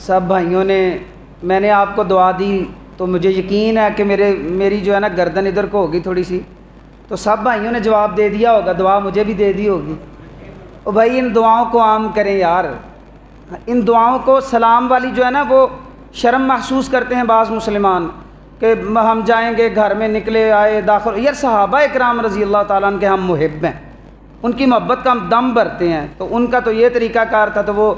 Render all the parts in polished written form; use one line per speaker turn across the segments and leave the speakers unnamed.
سب بھائیوں نے، میں نے آپ کو دعا دی تو مجھے یقین ہے کہ میری جو ہے نا گردن ادھر کو ہوگی تھوڑی سی، تو سب بھائیوں نے جواب دے دیا ہوگا، دعا مجھے بھی دے دی ہوگی۔ اور بھائی ان دعاؤں کو عام کریں یار، ان دعاؤں کو، سلام والی جو ہے نا وہ شرم محسوس کرتے ہیں بعض مسلمان کہ ہم جائیں گے گھر میں، نکلے آئے داخل، یار صحابہ اکرام رضی اللہ تعالیٰ عنہ کے ہم محب ہیں، ان کی محبت کا ہم دم بھرتے ہیں، تو ان کا تو یہ طریقہ کار تھا، تو وہ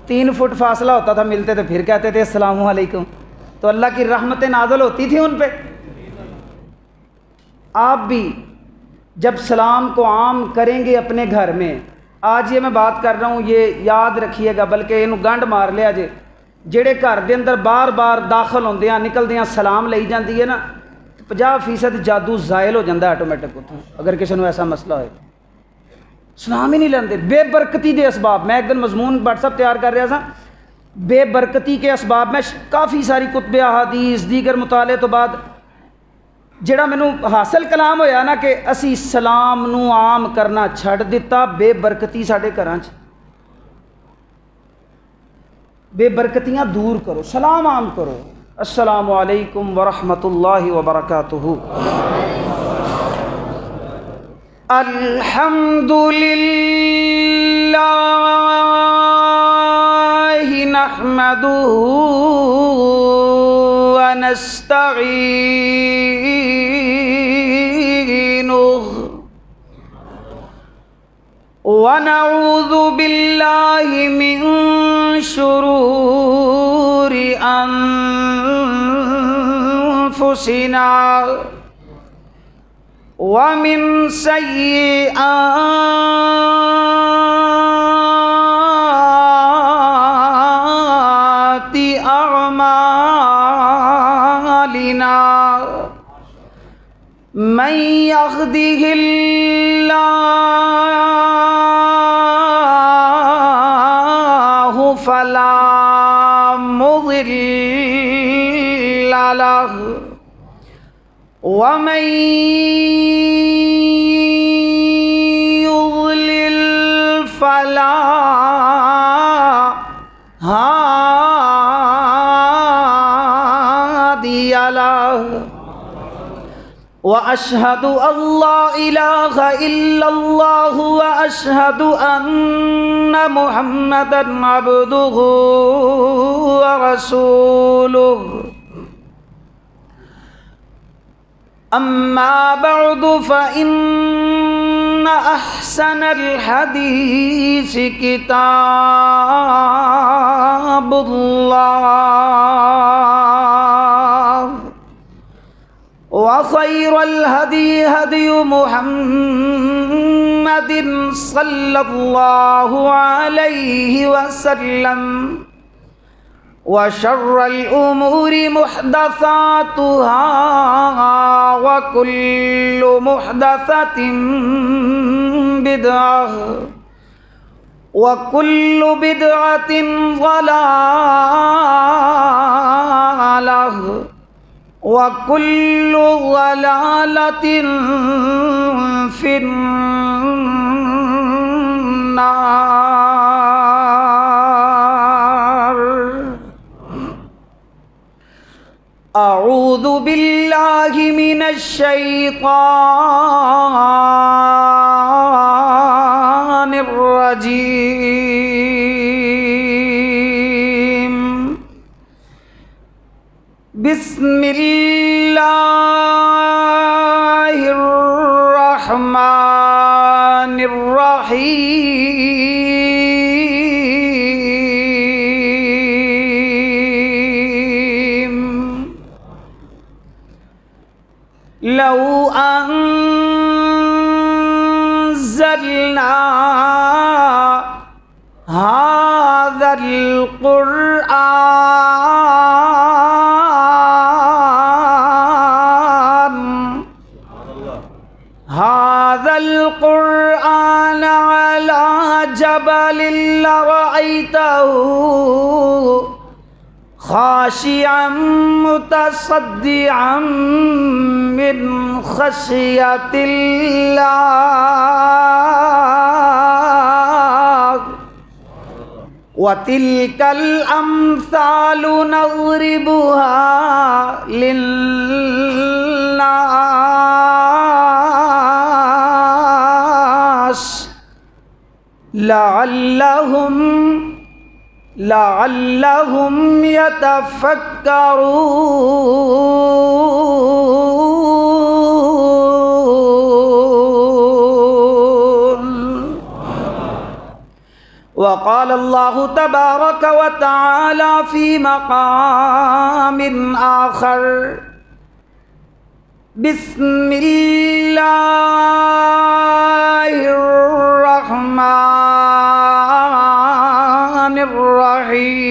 3 فٹ فاصلہ ہوتا تھا، ملتے تھے پھر کہتے تھے السلام علیکم، تو اللہ کی رحمتیں نازل ہوتی تھیں ان پہ۔ آپ بھی جب سلام کو عام کریں گے اپنے گھر میں، آج یہ میں بات کر رہا ہوں یہ یاد رکھیے گا، بلکہ انہوں گنڈ مار لیا جے، جڑے گھر دے اندر بار بار داخل ہوندے ہیں نکلدے ہیں سلام لئی جاندی ہے نا، 50% جادو زائل ہو جاندہ ہے آٹومیٹک اتوں، اگر کسی نے ایسا مسئلہ ہوئے سلام ہی نہیں لیندے۔ بے برکتی دے اسباب، میں ایک دن مضمون واٹس ایپ تیار کر رہا تھا، بے برکتی کے اسباب، میں کافی ساری کتب احادیث دیگر مطالعے تو بعد جڑا مینوں حاصل کلام ہویا نا کہ اسی سلام نو عام کرنا چھڑ دیتا، بے برکتی ساڈے گھراں چ، بے برکتیاں دور کرو، سلام عام کرو، السلام علیکم ورحمۃ اللہ وبرکاتہ۔ الحمد للہ نحمدہ ونستعینہ ونعوذ باللہ من شرور انفسنا ومن سیئات اعمالنا من يهده الله فلا مضل له ومن يضلل فلا هادي له وأشهد أن لا إله إلا الله وأشهد أن محمدًا عبده ورسوله أما بعد فإن أحسن الحديث كتاب الله وخير الهدي هدي محمد صلى الله عليه وسلم وشر الأمور محدثاتها وكل محدثة بدعة وكل بدعة ضلالة وكل ضلالة في النار۔ أعوذ بالله من الشيطان الرجيم، بسم الله الرحمن الرحيم، لو أنزلنا هذا القرآن على جبل لرأيته خاشعا متصدعا من خشية الله وَتِلْكَ الْأَمْثَالُ نَضْرِبُهَا لِلنَّاسِ لَعَلَّهُمْ يَتَفَكَّرُونَ. وقال الله تبارك وتعالى في مقام آخر: بسم الله الرحمن الرحيم.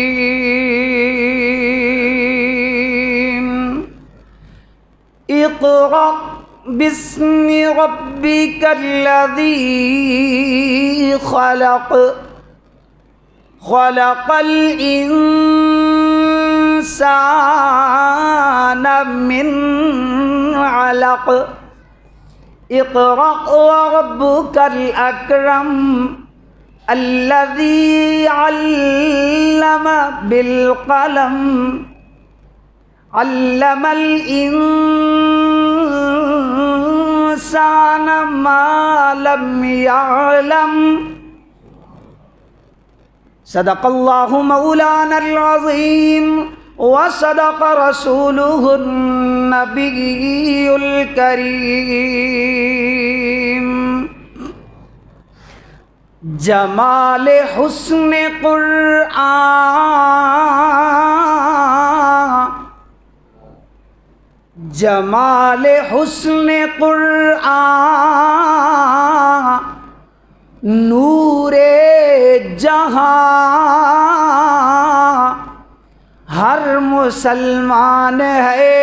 اقرأ باسم ربك الذي خلق الإنسان من علق. اقرأ وربك الأكرم الذي علم بالقلم علم الإنسان ما لم يعلم. صدق اللہ مولانا العظیم وصدق رسولہ النبی الکریم. جمال حسن قرآن، جمال حسن قرآن نور جہاں ہر مسلمان ہے.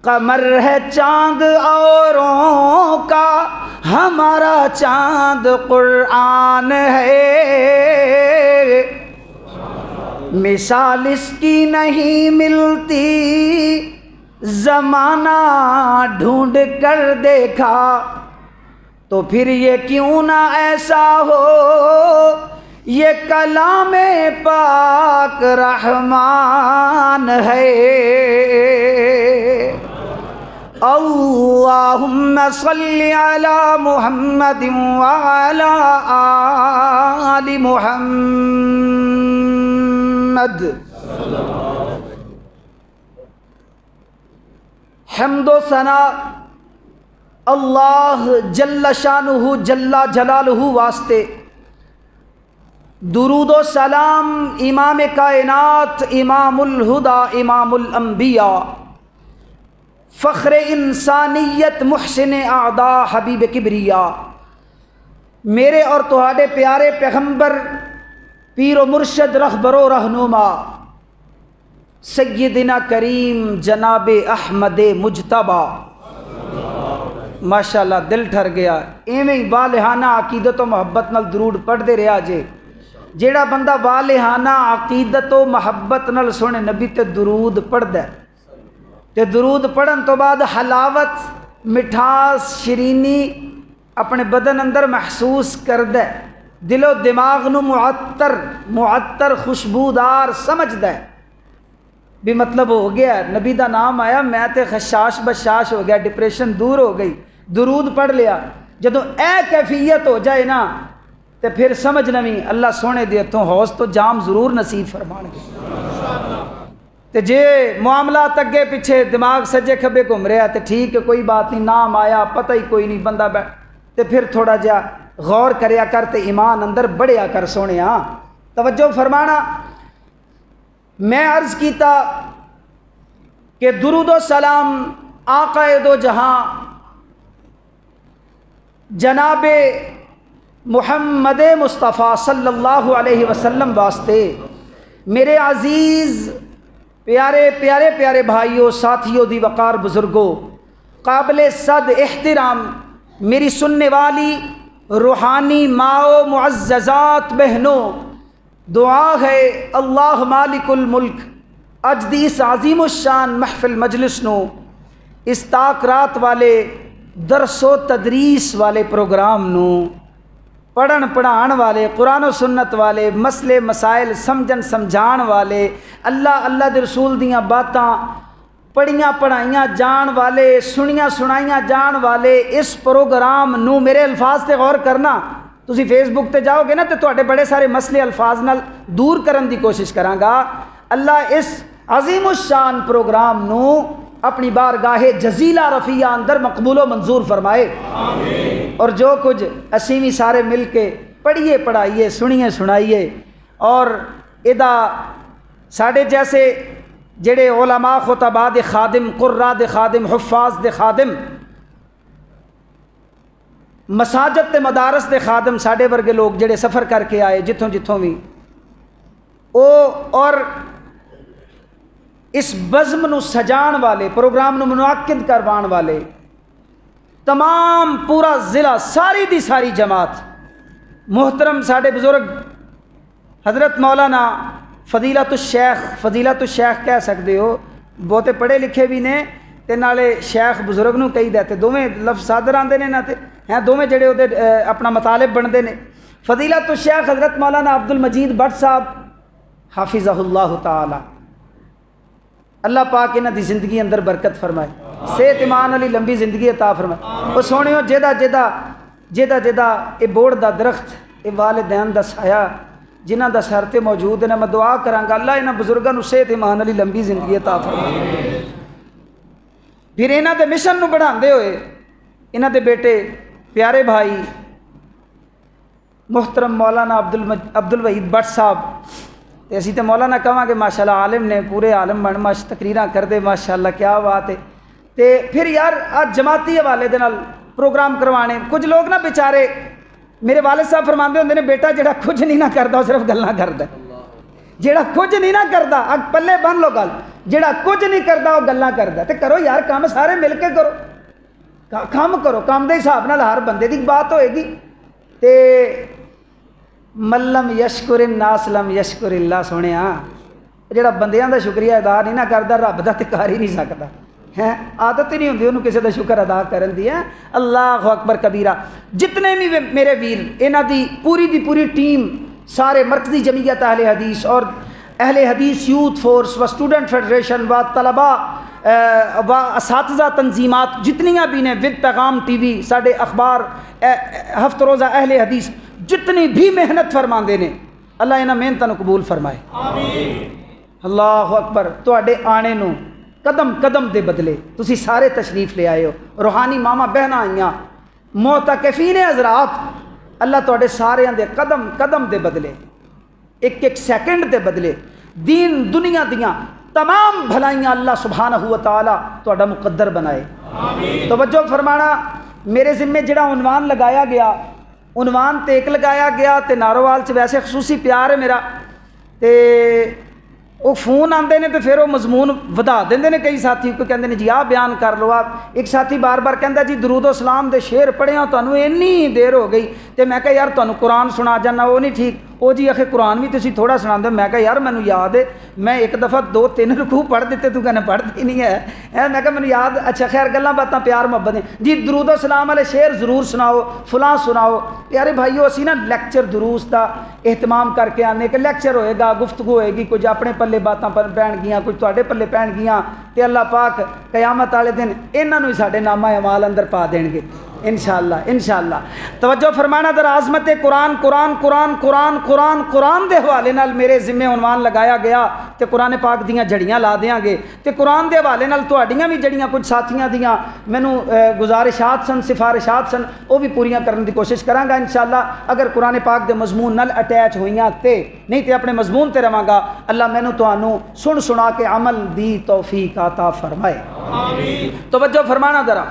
قمر ہے چاند اوروں کا، ہمارا چاند قرآن ہے. مثال اس کی نہیں ملتی، زمانہ ڈھونڈ کر دیکھا، تو پھر یہ کیوں نہ ایسا ہو، یہ کلام پاک رحمان ہے. اللہم صلی علی محمد وعلی آل محمد. حمد و ثنا اللہ جل شانہ جل جلالہ واسطے، درود و سلام امام کائنات، امام الہدا، امام الانبیاء، فخر انسانیت، محسن اعداء، حبیب کبریا، میرے اور تہاڈے پیارے پیغمبر، پیر و مرشد، رہبر و رہنما سیدنا کریم جناب احمد مجتبی. ماشاءاللہ دل ٹھر گیا. ایویں والہانہ عقیدت و محبت نال درود پڑھتے رہا جے. جیڑا بندہ والہانہ عقیدت و محبت نال سونے نبی تے درود پڑھدا ہے، تے درود پڑھن تو بعد حلاوت، مٹھاس، شرینی اپنے بدن اندر محسوس کردا ہے، دل و دماغ نو معطر خوشبودار سمجھدا ہے بھی مطلب ہو گیا نبی دا نام آیا میں تے خشاش بشاش ہو گیا، ڈپریشن دور ہو گئی، درود پڑھ لیا. جدوں اے کیفیت ہو جائے نا تے پھر سمجھ نویں اللہ سونے دے ہتھوں حوض تو جام ضرور نصیب فرمان گے. تے جے معاملات اگے پیچھے دماغ سجے کھبے گھوم رہا تے ٹھیک ہے، کوئی بات نہیں، نام آیا پتہ ہی کوئی نہیں، بندہ بیٹھ تے پھر تھوڑا جہا غور کریا کر تے ایمان اندر بڑھیا کر. سونے ہاں توجہ فرمانا. میں عرض کیتا کہ درود و سلام آقا دو جہاں جناب محمد مصطفیٰ صلی اللہ علیہ وسلم واسطے. میرے عزیز پیارے پیارے پیارے بھائیوں، ساتھیوں، دی وقار بزرگوں، قابل صد احترام میری سننے والی روحانی ماؤں، معززات بہنوں، دعا ہے اللہ مالک الملک اج دی اس عظیم الشان محفل مجلس نو، اس تاک رات والے درس و تدریس والے پروگرام نو پڑھن پڑھان والے، قرآن و سنت والے، مسئلے مسائل سمجھن سمجھان والے، اللہ دے رسول دیاں باتاں پڑھیاں پڑھائیاں جان والے، سنیاں سنائیاں جان والے اس پروگرام نو میرے الفاظ تے غور کرنا. تسی فیس بک تے جاؤ گے نا تو تواڈے بڑے سارے مسئلے الفاظ نال دور کرن دی کوشش کراں گا. اللہ اس عظیم الشان پروگرام نو اپنی بارگاہ جزیلہ رفیع اندر مقبول و منظور فرمائے. آمین. اور جو کچھ اسی بھی سارے مل کے پڑھیے پڑھائیے سنیے سنائیے، اور ادا ساڑھے جیسے جڑے علماء خطباء دے خادم، قراء دے خادم، حفاظ دے خادم، مساجد تے مدارس دے خادم، ساڑھے ورگے لوگ جڑے سفر کر کے آئے جتھوں جتھوں بھی اور اس بزم نو سجان والے، پروگرام نو منعقد کروان والے تمام پورا ضلع، ساری دی ساری جماعت، محترم ساڑھے بزرگ حضرت مولانا فضیلت الشیخ کہہ سکتے ہو، بہتے پڑھے لکھے بھی نے تے نالے شیخ بزرگ نو کہی دیتے، دوویں لفظ صادر آندے نے نا تے ہیں دوویں جڑے اودے اپنا مطالب بندے نے. فضیلت الشیخ حضرت مولانا عبد المجید بٹ صاحب حافظہ اللہ تعالی، اللہ پاک انہاں دی زندگی اندر برکت فرمائے، صحت ایمان علی لمبی زندگی عطا فرمائے. او سونیو جیدا اے بوڑ دا درخت، اے والدین دا سایہ جنہاں دا سر تے موجود نے، میں دعا کراں گا اللہ انہاں بزرگاں نو صحت ایمان علی لمبی زندگی عطا فرمائے. پھر انہاں دے مشن نو بڑھاندے ہوئے انہاں دے بیٹے پیارے بھائی محترم مولانا عبد الوحید بٹ صاحب، تے اسی تے مولانا کہاں کہ ماشاءاللہ عالم نے، پورے عالم بن ماش تقریراں کر دے ماشاءاللہ کیا بات ہے. تے پھر یار آج جماعتی حوالے دے نال پروگرام کروانے، کچھ لوگ نا بیچارے میرے والد صاحب فرماندے ہوندے نے بیٹا جڑا کچھ نہیں نہ کردا وہ صرف گلاں کردا، جڑا کچھ نہیں نہ کردا اگ پلے بن لو گل، جڑا کچھ نہیں کردا وہ گلاں کردا. تے کرو یار کام سارے مل کے کرو، کام کرو، کام دے حساب نال ہر بندے دی بات ہوئے گی. تے ملم یشکر الناس لم یشکر اللہ، سونیا جڑا بندیاں دا شکریہ ادا نہیں نہ کردا رب دا تے کر ہی نہیں سکدا ہے، عادت ہی نہیں ہوندی انہوں کسی دا شکر ادا کرن دی ہے. اللہ اکبر کبیرہ. جتنے بھی میرے ویر انہاں دی پوری ٹیم، سارے مرکزی جمعیت اہل حدیث اور اہل حدیث یوتھ فورس و سٹوڈنٹ فیڈریشن و طلباء و اساتذہ تنظیمات جتنیاں بھی نے، ود پیغام ٹی وی، ساڈے اخبار ہفتہ روزہ اہل حدیث جتنی بھی محنت فرماندے نے، اللہ انہاں محنتاں نو قبول فرمائے. آمین. اللہ اکبر. تواڈے آنے نو قدم قدم دے بدلے تسی سارے تشریف لے آئے ہو، روحانی ماما بہناں آئیاں، معتکفین حضرات، اللہ تواڈے سارے دے قدم قدم دے بدلے، ایک ایک سیکنڈ دے بدلے دین دنیا دیاں تمام بھلائیاں اللہ سبحانہ و تعالی تواڈا مقدر بنائے. آمین. توجہ فرمانا، میرے ذمے جڑا عنوان لگایا گیا، عنوان تے ایک لگایا گیا تے ناروال چ ویسے خصوصی پیار ہے میرا، تے وہ فون آندے نے تو پھر وہ مضمون ودا دیندے نے. کئی ساتھی کو کہندے نے جی آپ بیان کر لو آپ. ایک ساتھی بار بار کہندا جی درود و سلام دے شعر پڑھے ہوں تانوں اینی دیر ہو گئی، تے میں کہا یار تانوں قرآن سنا جانا، وہ نہیں ٹھیک. وہ جی آخے قرآن بھی تسی تھوڑا سنا دے. میں کہا یار مینوں یاد ہے میں ایک دفعہ 2-3 رکوع پڑھ دیتے، تو کہنا پڑھتی نہیں ہے. میں کہا مینوں یاد. اچھا خیر گلاں باتاں پیار محبت ہیں جی. درود و سلام والے شعر ضرور سناؤ، فلاں سناؤ. پیارے بھائیو اسی نا لیکچر دروس دا اہتمام کر کے آنے کہ لیکچر ہوئے گا، گفتگو ہوئے گی، کچھ اپنے پلے باتاں پر پہن گیاں، کچھ تواڈے پلے پہن گیاں، تے اللہ پاک قیامت والے دن انہاں نوں ہی ساڈے نامہ اعمال اندر پا دین گے انشاءاللہ. توجہ فرمانا در عظمت قرآن دے حوالے نال میرے ذمہ عنوان لگایا گیا تے قرآن پاک دیاں جڑیاں لا دیاں گے، تے قرآن دے حوالے نال تواڈیاں بھی جڑیاں کچھ ساتھیاں دیاں مینوں گزارشات سن، سفارشات سن، وہ بھی پوریاں کرن دی کوشش کراں گا انشاءاللہ. اگر قرآن پاک دے مضمون نال اٹیچ ہوئیاں تے نہیں تے اپنے مضمون تے رواں گا. اللہ مینوں تانوں سن سنا کے عمل دی توفیق عطا فرمائے. آمین. توجہ فرمانا ذرا.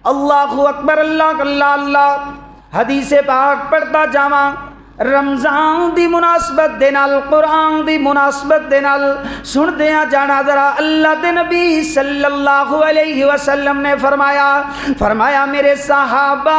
اللہ اکبر. اللہ اللہ اللہ. حدیث پاک پڑھتا جاواں. رمضان دی مناسبت دے نال قرآن دی مناسبت دے نال سندے ہیں جانا ذرا اللہ دے نبی صلی اللہ علیہ وسلم نے فرمایا میرے صحابہ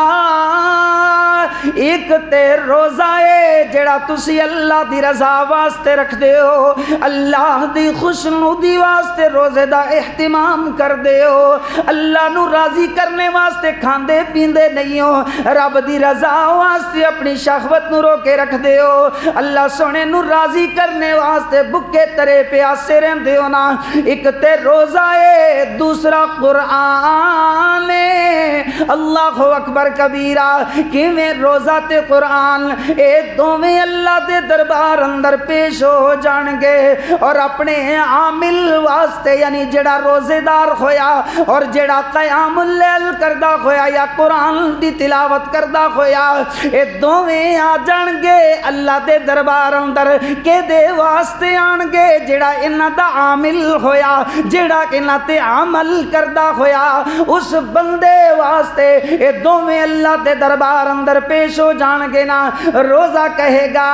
ایک تے روزہ ہے جڑا تسی اللہ دی رضا واسطے رکھ دے ہو، اللہ دی خوشنودی واسطے روزے دا اہتمام کر دے ہو، اللہ نو راضی کرنے واسطے کھاندے پیندے نہیں ہو، رب دی رضا واسطے اپنی شہوت نو روک کے رکھ دے ہو، اللہ سونے نو راضی کرنے واسطے بکے ترے پیاسے رہندے ہو نا۔ ایک تے روزہ ہے، دوسرا قرآن ہے، اللہ اکبر کبیرہ۔ کیویں روزہ تے قرآن اے دوویں اللہ دے دربار اندر پیش ہو جان گے اور اپنے عامل واسطے یعنی جڑا روزے دار ہویا اور جڑا قیام اللیل کردا ہویا یا قرآن دی تلاوت کردا ہویا اے دوویں آ جان گے اللہ دے دربار اندر کہ دے واسطے آن گے جڑا انہاں دا عامل ہویا، جڑا انہاں تے عمل کردا ہویا اس بندے واسطے اے دوویں اللہ دے دربار اندر پیش ہو جان گے نا۔ روزہ کہے گا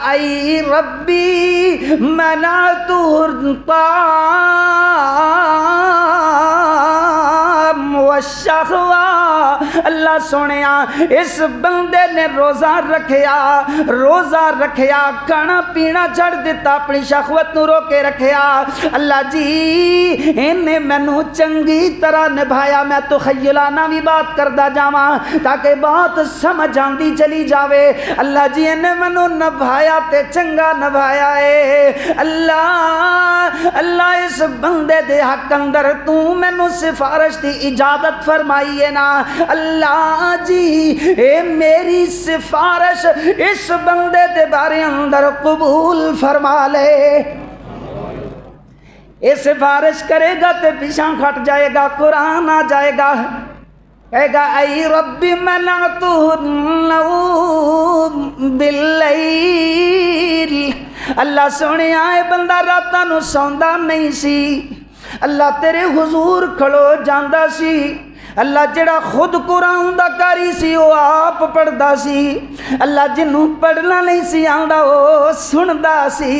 ای ربی منعت والشہوہ، اللہ سونیا اس بندے نے روزہ رکھیا کھانا پینا چھڑ دیتا، اپنی شہوت نو رو کے رکھیا۔ اللہ جی انہیں مینوں چنگی طرح نبھایا، میں تو خیلانہ بھی بات کردا جاواں تاکہ بات سمجھ آندی چلی جاوے۔ اللہ جی انہیں مینوں نبھایا تے چنگا نبھایا ہے۔ اللہ اس بندے دے حق اندر تو مینوں سفارش دی اجازت فرمائی ہے نا۔ اللہ جی اے میری سفارش اس بندے دے بارے اندر قبول فرما لے۔ اے سفارش کرے گا تے پیچھے کھٹ جائے گا، قرآن آ جائے گا، کہے گا ای ربی منعتہ النوم باللیل، اللہ سونے آئے بندہ راتاں نو سوندا نہیں سی، اللہ تیرے حضور کھڑو جاندا سی، اللہ جڑا خود قرآن دا کاری سی وہ آپ پڑھدا سی، اللہ جنوں پڑھنا نہیں سی آندا وہ سندا سی،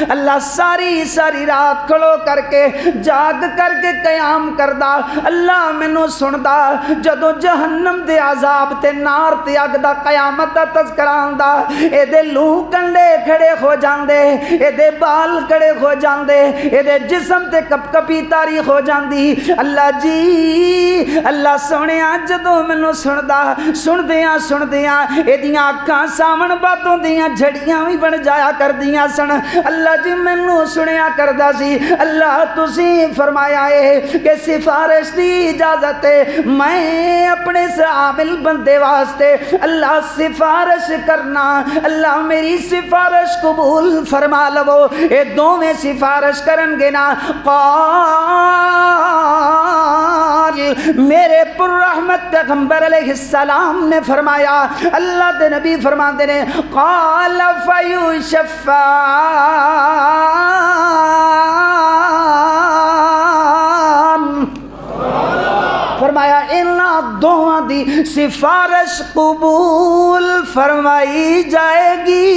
اللہ ساری رات کھڑو کر کے جاگ کر کے قیام کردا، اللہ مینوں سندا، جدوں جہنم دے عذاب تے نار تے اگ دا قیامت دا تذکرہ آندا، اے دے لوں کنڈے کھڑے ہو جاندے، اے دے بال کھڑے ہو جاندے، اے دے جسم تے کپ کپی تاری ہو جاندی۔ اللہ جی اللہ سونے جدوں مینوں سندیاں ایدیاں اکھاں سامن باتوں دیاں جھڑیاں بھی بن جایا کر دیاں سن۔ اللہ جی مینوں سنیا کردا سی، اللہ تسی فرمایا ہے کہ سفارش دی اجازت ہے، میں اپنے سے عامل بندے واسطے اللہ سفارش کرنا، اللہ میری سفارش قبول فرما لو۔ اے دوویں سفارش کرن گے نا، قال میرے پر رحمت پیغمبر علیہ السلام نے فرمایا، اللہ دے نبی فرماندے نے قال فیشفعان، فرمایا انہاں دوہاں دی سفارش قبول فرمائی جائے گی۔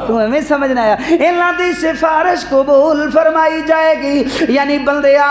تمہیں میں سمجھنا آیا، اللہ دی سفارش قبول فرمائی جائے گی، یعنی بندیا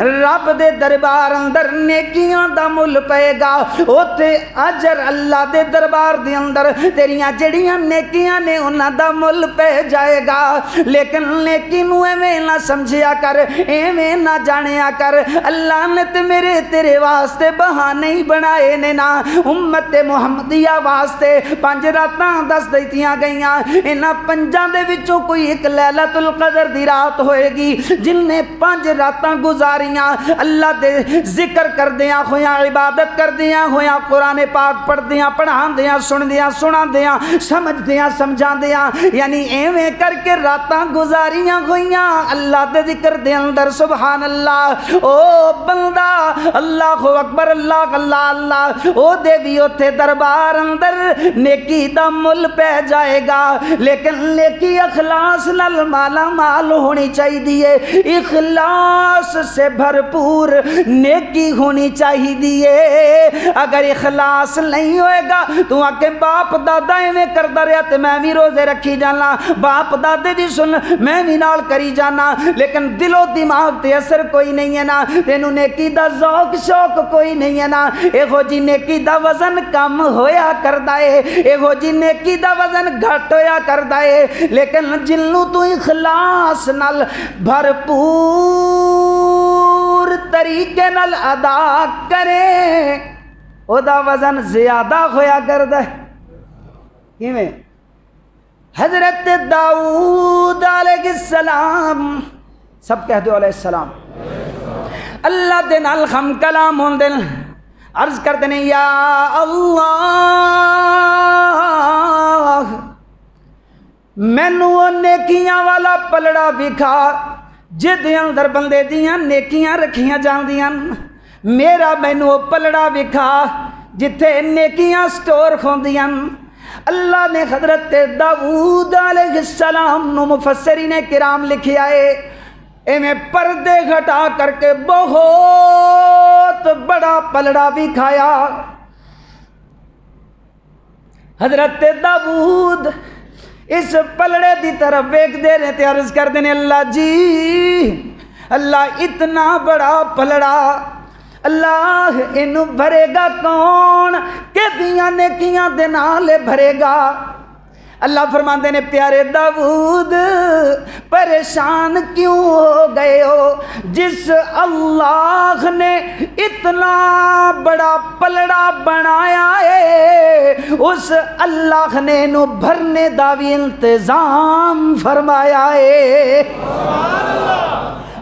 رب دے دربار اندر نیکیاں دا مل پائے گا، اوتھے اجر اللہ دے دربار دے اندر تیریاں جڑیاں نیکیاں نے انہاں دا مل پہ جائے گا۔ لیکن نیکی نو ایویں نہ سمجھیا کر، ایویں نہ جانیا کر، اللہ نے تے میرے تیرے واسطے بہانے ہی بنائے نے نا، امت محمدیہ واسطے 5 راتاں دس دیتیاں گئیاں، انہاں 5 دے وچوں کوئی ایک لیلۃ القدر دی رات ہوئے گی جن نے 5 راتاں گزاریاں اللہ دے ذکر کردیاں ہویاں، عبادت کردیاں ہویاں، قرآن پاک پڑھدیاں پڑھاندیاں، سندیاں سناندیاں، سمجھدیاں سمجھاندیاں، یعنی ایویں کر کے راتاں گزاریاں ہویاں اللہ دے ذکر دے اندر۔ سبحان اللہ، او بندہ اللہ اکبر، اللہ اللہ اللہ، او دے بھی اوتھے دربار اندر نیکی دا مل پہ جائے گا۔ گا، لیکن نیکی اخلاص نال مالا مال ہونی چاہیے، اخلاص سے بھرپور نیکی ہونی چاہیے۔ اگر اخلاص نہیں ہوئے گا تو آ کے باپ دادا ایویں کردا رہیا تے میں بھی روزے رکھی جانا، باپ دادے دی سن میں بھی نال کری جانا، لیکن دل و دماغ تے اثر کوئی نہیں ہے نا، تینوں نیکی دا ذوق شوق کوئی نہیں ہے نا، ایہو جی نیکی دا وزن کم ہویا کردا ہے، ایہو جی نیکی دا وزن گھٹ ہویا کردا ہے۔ لیکن جنوں تو اخلاص نال بھرپور طریقے نال ادا کرے او دا وزن زیادہ ہویا کردا ہے۔ کیویں؟ حضرت داؤد علیہ السلام، سب کہہ دو علیہ السلام، اللہ دے نال ہم کلام ہوندے نے، عرض کردے نے یا اللہ مینوں نیکیاں والا پلڑا وکھا جدے اندر بندے دیاں نیکیاں رکھیاں جاندیاں، میرا مینوں پلڑا وکھا جتھے نیکیاں سٹور ہوندیاں۔ اللہ نے حضرت داؤد علیہ السلام نو مفسرین کرام لکھیا ہے ایویں پردے گھٹا کر کے بہت بڑا پلڑا بھی کھایا۔ حضرت داؤد اس پلڑے دی طرف ویکھ دے رہے تے عرض کر دینے اللہ جی، اللہ اتنا بڑا پلڑا اللہ انہوں بھرے گا کون کہ دیاں نیکیاں دے نال بھرے گا۔ اللہ فرماندے نے پیارے داؤد پریشان کیوں ہو گئے ہو، جس اللہ نے اتنا بڑا پلڑا بنایا ہے اس اللہ نے انہوں بھرنے دا بھی انتظام فرمایا ہے۔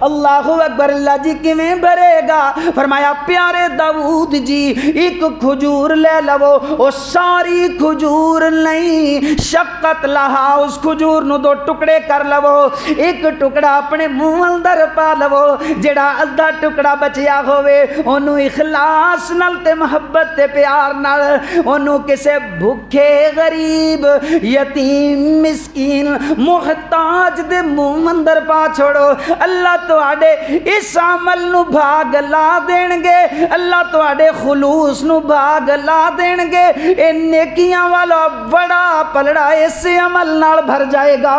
اللہ اکبر، اللہ جی کیویں بھرے گا؟ فرمایا پیارے داؤد جی ایک کھجور لے لو، وہ ساری کھجور نہیں، شقت لہا اس کھجور نو دو ٹکڑے کر لو، ایک ٹکڑا اپنے منہ اندر پا لو، جڑا ادھا ٹکڑا بچیا ہوئے انہوں اخلاص نال تے محبت تے پیار نال انہوں کسے بھوکے غریب یتیم مسکین محتاج دے منہ اندر پا چھوڑو۔ اللہ تو آڑے اس عمل نو بھاگ لا دین گے، اللہ تو آڑے خلوص نو بھاگ لا دین گے، اے نیکیاں والا بڑا پلڑا اس عمل نال بھر جائے گا۔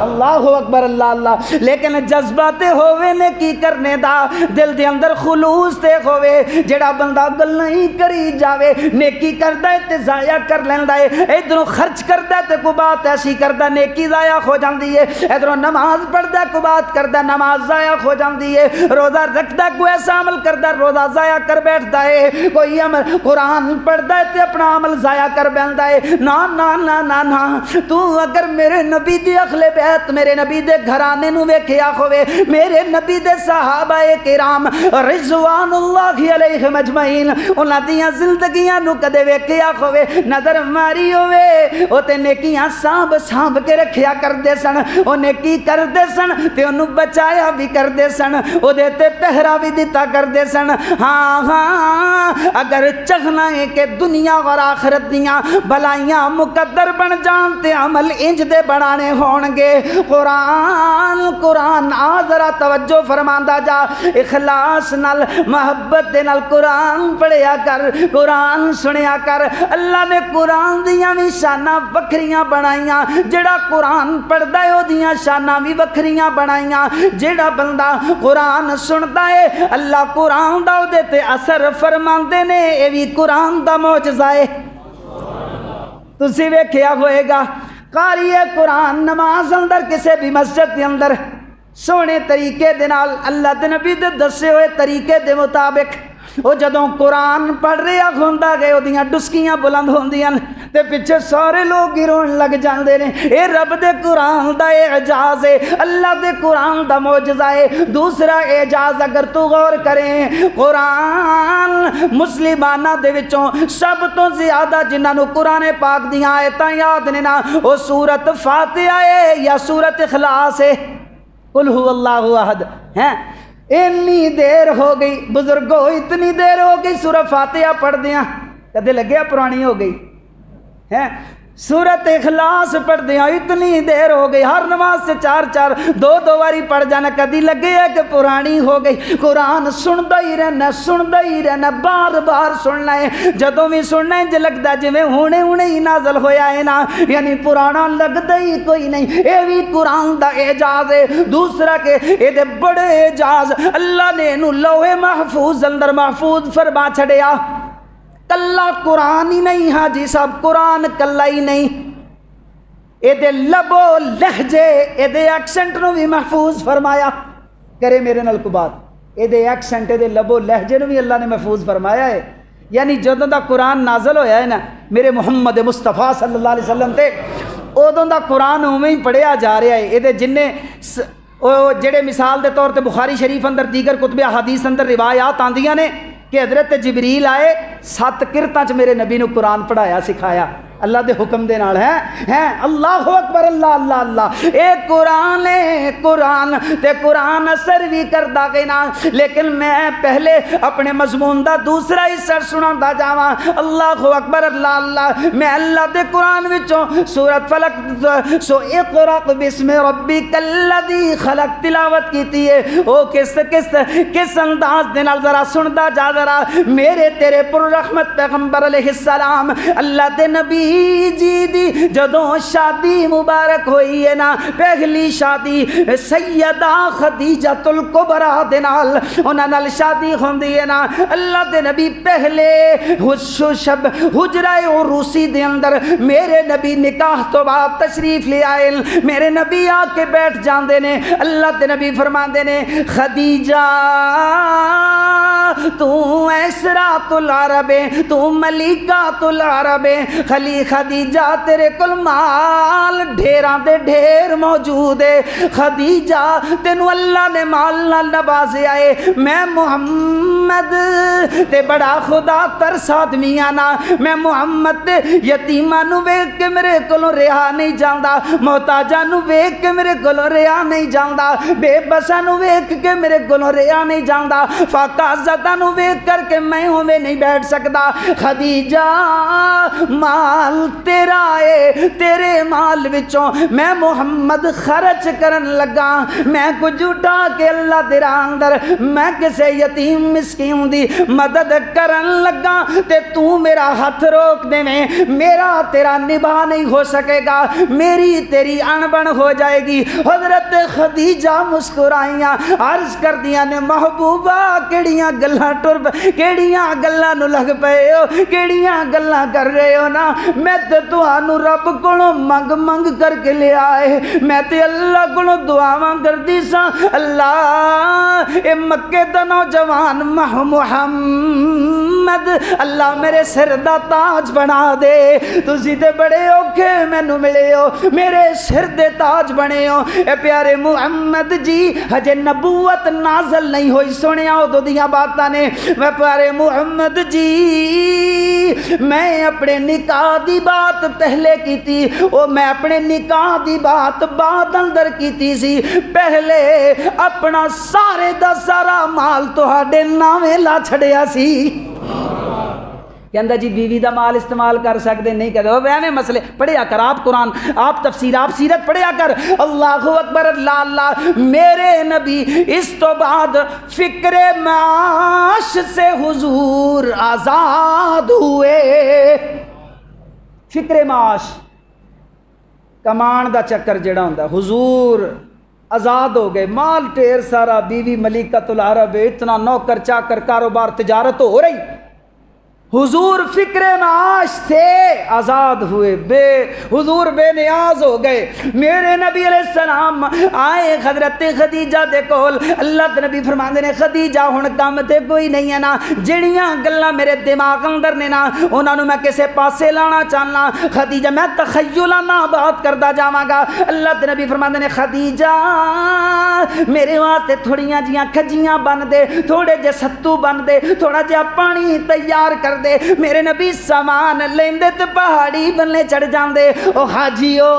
اللہ اکبر، اللہ اللہ۔ لیکن جذبات ہوئے نے کی کرنے دا، دل دے اندر خلوص تے ہوئے، جڑا بندہ گل نہیں کری جاوے، نیکی کردہ ہے تے ضائع کر لیندہ ہے، ادھروں خرچ کردہ تے کو بات ایسی کردہ نیکی ضائع ہو جاندی ہے، ادھروں نماز پڑھدہ کو بات کردہ نماز ضائع ہو جاندی ہے، روزہ رکھدہ کو ایسا عمل کردہ روزہ ضائع کر بیٹھتا ہے، کوئی عمل قرآن پڑھدہ ہے تے اپنا عمل ضائع کر بیٹھتا ہے۔ نا نا نا نا نا، تو اگر میرے نبی دی اخلے بیت، میرے نبی دے گھرانے نو ویکھیا ہوئے، میرے نبی دے صحابہ کرام رضوان اللہ علیہم اجمعین انہاں دیاں زندگیاں نو کدے ویکھیا ہوئے، نظر ماری ہوئے، او تے نیکیاں سانب سانب کے رکھیا کردے سن، او نیکی کردے سن تے انہوں بچایا بھی کردے سن، او دے تے پہرا بھی دیتا کردے سن۔ ہاں ہاں، اگر چاہنا ہے کہ دنیا اور آخرت دیاں بلائیاں مقدر بن جان تے عمل انج دے بنانے ہونگے۔ قرآن قرآن ذرا توجہ فرماندا جا، اخلاص نال محبت دے نال قرآن پڑھیا کر، قرآن سنیا کر۔ اللہ نے قرآن دیاں بھی شاناں وکھریاں بنائیاں، جڑا قرآن پڑھدا ہے او دیاں شاناں بھی وکھریاں بنائیاں، جڑا بندہ قرآن سندا ہے اللہ قرآن دا او دے تے اثر فرماندے نے، اے بھی قرآن دا معجزہ ہے۔ تسی ویکھیا ہوئے گا قاری قرآن نماز اندر کسے بھی مسجد کے اندر سونے طریقے دے نال اللہ دے نبی دے دسے ہوئے طریقے دے مطابق وہ جدوں قرآن پڑھ رہا ہوندا گئے ودیاں ڈسکیاں بلند ہوندیاں تے پیچھے سارے لوگ گرون لگ جاندے نے۔ اے رب دے قرآن دا اعجاز ہے، اللہ دے قرآن دا معجزہ ہے۔ دوسرا اعجاز اگر تو غور کریں، قرآن مسلمانہ دے وچوں سب تو زیادہ جنہاں نو قرآن پاک دیاں آیتاں یاد نے نا، وہ سورت فاتحہ ہے یا سورت اخلاص ہے، قل هو اللہ احد ہیں۔ اتنی دیر ہو گئی بزرگوں، اتنی دیر ہو گئی سورہ فاتحہ پڑھ دیاں، کدے لگیا پرانی ہو گئی ہے۔ سورت اخلاص پڑھ دیا اتنی دیر ہو گئی، ہر نماز سے چار چار دو دو باری پڑھ جانا، کدی لگے ہے کہ پرانی ہو گئی۔ قرآن سندا ہی رہنا بار بار سننا ہے، جدوں بھی سننا ہے جے لگدا جویں ہونے ہی نازل ہویا ہے نا، یعنی پرانا لگدا ہی کوئی نہیں۔ اے بھی قرآن دا اعجاز ہے۔ دوسرا کہ اے دے بڑے اعجاز اللہ نے اینو لوح محفوظ اندر محفوظ فرما چھڑیا۔ کلا قرآن ہی نہیں، ہاں جی صاحب قرآن کلا ہی نہیں، اے دے لب و لہجے اے دے ایکسنٹ نو بھی محفوظ فرمایا۔ کرے میرے نال کو بات، اے دے ایکسنٹ اے دے لب و لہجے نو بھی اللہ نے محفوظ فرمایا ہے۔ یعنی جدوں دا قرآن نازل ہویا ہے نا میرے محمد مصطفیٰ صلی اللہ علیہ وسلم تے، ادوں دا قرآن اوویں ہی پڑھیا جا رہا ہے۔ اے دے جننے جڑے مثال دے طور تے بخاری شریف اندر دیگر کتب احادیث اندر روایات آندیاں نے کہ حضرت جبریل آئے 7 کرتاں چ میرے نبی نو قرآن پڑھایا سکھایا اللہ دے حکم دے نال ہے اللہ اکبر اللہ اللہ اللہ۔ اے قرآن ہے قرآن تے قرآن اثر بھی کردا کہ نا، لیکن میں پہلے اپنے مضمون دا دوسرا حصہ سناوندا جاواں۔ اللہ اکبر اللہ اللہ۔ میں اللہ دے قرآن وچوں سورۃ فلق سو اقرأ بسم ربک الذی خلق تلاوت کیتی ہے۔ او کس انداز دے نال ذرا سندا جا، ذرا میرے تیرے پر رحمت پیغمبر علیہ السلام اللہ دے نبی جی دی جدوں شادی مبارک ہوئی ہے نا، پہلی شادی سیدہ خدیجہ الکبریٰ دے نال انہاں نال شادی ہوندی ہے نا، اللہ دے نبی پہلے شب حجرہ عروسی دے اندر میرے نبی نکاح تو بعد تشریف لے آئے، میرے نبی آ کے بیٹھ جاندے نے، اللہ دے نبی فرماندے نے خدیجہ تو اسرات العرب تو ملکات العرب، خدیجہ تیرے کل مال ڈھیراں دے ڈھیر موجود ہے، خدیجہ تینو اللہ نے مال نال نوازے آئے، میں محمد تے بڑا خدا ترس آدمی آنا، میں محمد تے یتیماں نو ویکھ کے میرے کولوں رہا نہیں جاندا، محتاجاں نو ویکھ کے میرے کولوں رہا نہیں جاندا، بے بساں نو ویکھ کے میرے کولوں رہا نہیں جاندا، فاقہ زدہ نو ویکھ کر کے میں ہوویں نہیں بیٹھ سکدا۔ خدیجہ مال تیرا ہے، تیرے مال وچوں میں محمد خرچ کرن لگا، میں کچھ اٹھا کے اللہ تیرا اندر میں کسے یتیم مسکین دی مدد کرن لگا تے تو میرا ہاتھ روک دے میں، میرا تیرا نباہ نہیں ہو سکے گا، میری تیری انبن ہو جائے گی۔ حضرت خدیجہ مسکرائیاں عرض کر دیا نے محبوبہ کیڑیاں گلاں ٹر کیڑیاں گلاں نو لگ پئے ہو، کیڑیاں گلاں کر رہے ہو نا، میں تے تہانوں رب کولوں منگ کر کے لے آئے، میں تے اللہ کولوں دعاواں کردی ساں، اللہ اے مکے دا نوجوان محمد اللہ میرے سر دا تاج بنا دے، تسی تے بڑے اوکھے مینوں ملے ہو، میرے سر دے تاج بنے ہو۔ اے پیارے محمد جی ہجے نبوت نازل نہیں ہوئی، سنیا ادو دیاں باتاں نے، میں پیارے محمد جی میں اپنے نکاح دی بات پہلے کی تھی، او میں اپنے نکاح دی بات بعد اندر کی تھی سی، پہلے اپنا سارے دا سارا مال تہاڈے ناویں لا چھڑیا سی۔ کہندا جی بیوی دا مال استعمال کر سکتے نہیں کرتے، وہ وہمے مسئلے پڑھیا کر، آپ قرآن آپ تفسیر آپ سیرت پڑھیا کر۔ اللہ اکبر اللہ اللہ۔ میرے نبی اس تو بعد فکر معاش سے حضور آزاد ہوئے، فکر معاش کمان دا چکر جڑا ہوندا، حضور آزاد ہو گئے، مال ٹیر سارا، بیوی ملکۃ العرب، اتنا نوکر چاکر، کاروبار تجارت ہو رہی، حضور فکر معاش سے آزاد ہوئے، حضور بے نیاز ہو گئے۔ میرے نبی علیہ السلام آئے حضرت خدیجہ دے کول، اللہ دے نبی فرماندے نے خدیجہ ہن کم تے کوئی نہیں ہے نا، جڑیاں گلاں میرے دماغ اندر نے نا انہاں نوں میں کسے پاسے لانا چاہنا، خدیجہ میں تخیلاں نہ بات کردا جاواں گا۔ اللہ دے نبی فرماندے نے خدیجہ میرے واسطے تھوڑیاں جیاں کھجیاں بن دے، تھوڑے جے ستو بن دے، تھوڑا جہا پانی تیار کر کرتے میرے نبی سامان لیندے تے پہاڑی بننے چڑھ جاندے او حاجیو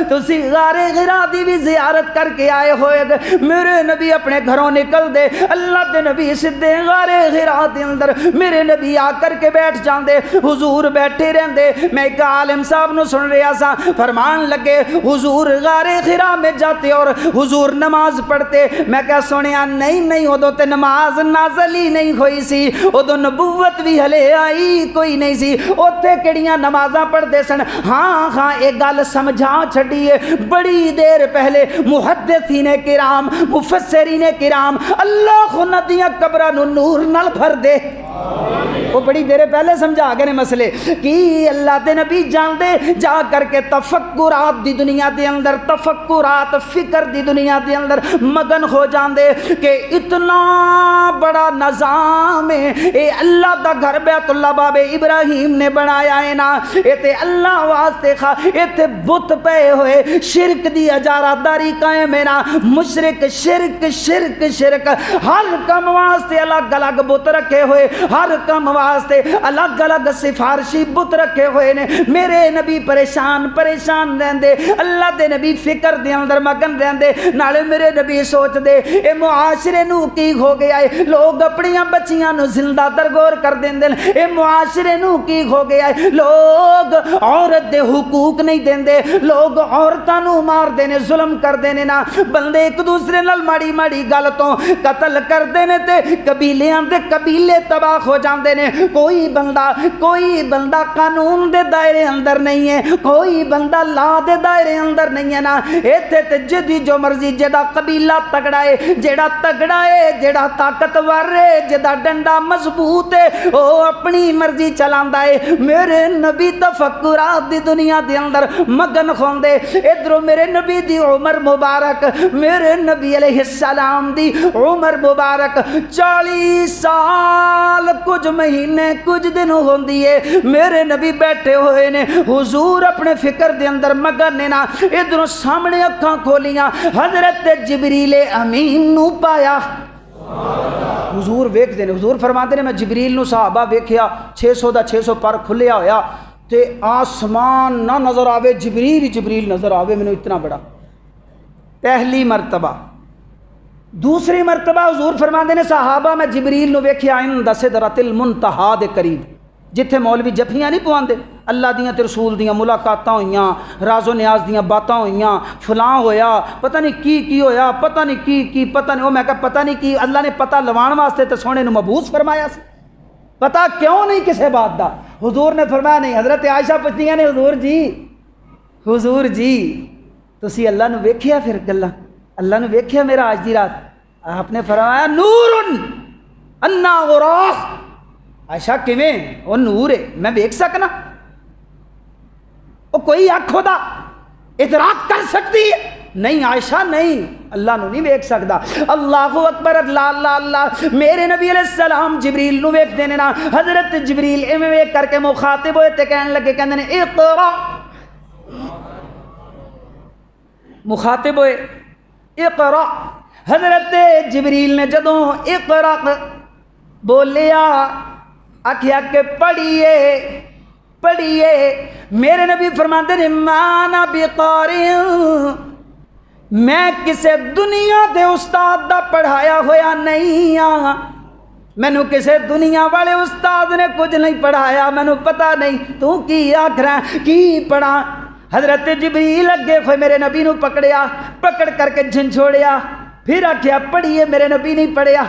تسی غار غرا دی بھی زیارت کر کے آئے ہوئے میرے نبی اپنے گھروں نکل دے اللہ دے نبی سدھے غار غرا دے اندر میرے نبی آ کر کے بیٹھ جاندے حضور بیٹھے رہندے میں ایک عالم صاحب نو سن رہا سا فرمان لگے حضور غار غرا میں جاتے اور حضور نماز پڑھتے میں کہا سنیا نہیں ادو تے نماز نازل ہی نہیں ہوئی سی ادو نبوت بھی ہلے آئی کوئی نہیں سی اوتھے کیڑیاں نمازاں پڑھتے سن ہاں ایک گل سمجھا چھڈیے بڑی دیر پہلے محدثین کرام مفسرین کرام اللہ انہاں دیاں قبراں نو نور نال بھر دے وہ بڑی دیر پہلے سمجھا گئے مسئلے کہ اللہ دے نبی جان دے جا کر کے تفکرات دی دنیا دے اندر تفکرات فکر دی دنیا دے اندر مگن ہو جان دے کہ اتنا بڑا نظام ہے اے اللہ دا گھر بیت اللہ باب ابراہیم نے بنایا ہے نا اے تے اللہ واسطے اے تے بت پے ہوئے شرک دی اجارہ داری قائم ہے نا مشرک شرک ہر کم واسطے الگ الگ بت رکھے ہوئے ہر کم واسطے الگ الگ سفارشی بت رکھے ہوئے نے میرے نبی پریشان رہندے اللہ دے نبی فکر دے اندر مگن رہندے نالے میرے نبی سوچ دے اے معاشرے نو کی ہو گیا ہے لوگ اپنی بچیاں نو زندہ درگور کر دیندے اے معاشرے نو کی ہو گیا ہے لوگ عورت دے حقوق نہیں دیندے لوگ عورتاں نو مار دینے ظلم کر دینے نا بندے ایک دوسرے نال ماڑی گل تو قتل کر دینے تے قبیلیاں دے قبیلے تباہ ہو جاندے نے کوئی بندہ قانون دے دائرے اندر نہیں ہے کوئی بندہ لا دے دائرے اندر نہیں ہے نا ایتھے تے جدی جو مرضی جڑا قبیلہ تگڑا ہے جڑا طاقتور ہے جڑا ڈنڈا مضبوط ہے او اپنی مرضی چلاندا ہے میرے نبی تفکرات دی دنیا دے اندر مگن ہوندے ادھروں میرے نبی دی عمر مبارک میرے نبی علیہ السلام دی عمر مبارک 40 سال کچھ مہینے کچھ دن ہوندی ہے میرے نبی بیٹھے ہوئے نے حضور اپنے فکر دے اندر مگن نے نا ادھروں سامنے اکھاں کھولیاں حضرت جبریل امین نو پایا حضور ویکھ دے نے حضور فرماتے نے میں جبریل نو صحابہ ویکھیا 600 دا 600 پر کھلیا ہویا تے آسمان نہ نظر آوے جبریل نظر آوے مینوں اتنا بڑا پہلی مرتبہ دوسری مرتبہ حضور فرماندے نے صحابہ میں جبریل نو ویکھیا عند سدرۃ المنتہا دے قریب جتھے مولوی جفیاں نہیں پواندے اللہ دیاں تے رسول دیاں ملاقاتاں ہوئیاں راز و نیاز دیاں باتاں ہوئیاں فلاں ہویا پتہ نہیں کی ہویا پتہ نہیں کی پتہ نہیں میں کہا پتہ نہیں کی اللہ نے پتہ لوان واسطے تے سونے نو مبعوث فرمایا سی پتہ کیوں نہیں کسے بات دا حضور نے فرمایا نہیں حضرت عائشہ پوچھدیاں نے حضور جی تسی اللہ نو ویکھیا پھر گلاں اللہ نے ویکھیا میرا آج دی رات آپ نے فرمایا نورن انا غراخ عائشہ کیویں وہ نور ہے میں ویکھ سکنا وہ کوئی آنکھ خدا ادراک کر سکتی ہے نہیں عائشہ نہیں اللہ نو نہیں ویکھ سکدا اللہ اکبر اللہ میرے نبی علیہ السلام جبریل نو ویکھ دینے نا حضرت جبریل ایویں ویکھ کر کے مخاطب ہوئے تے کہنے لگے کہندے نے اقرا مخاطب ہوئے اقرا حضرت جبریل نے جدوں اقرا بولیا آکھیا کہ پڑھیے میرے نبی فرماتے ہیں مانا بقاری میں کسے دنیا دے استاد دا پڑھایا ہویا نہیں ہاں مینوں کسے دنیا والے استاد نے کچھ نہیں پڑھایا مینوں پتہ نہیں تو کی آکھ رہا کی پڑھا حضرت جبریل اگے ہوئے میرے نبی نو پکڑ کر کے جھنجھوڑیا پھر آکھیا پڑھیے میرے نبی نہیں پڑھیا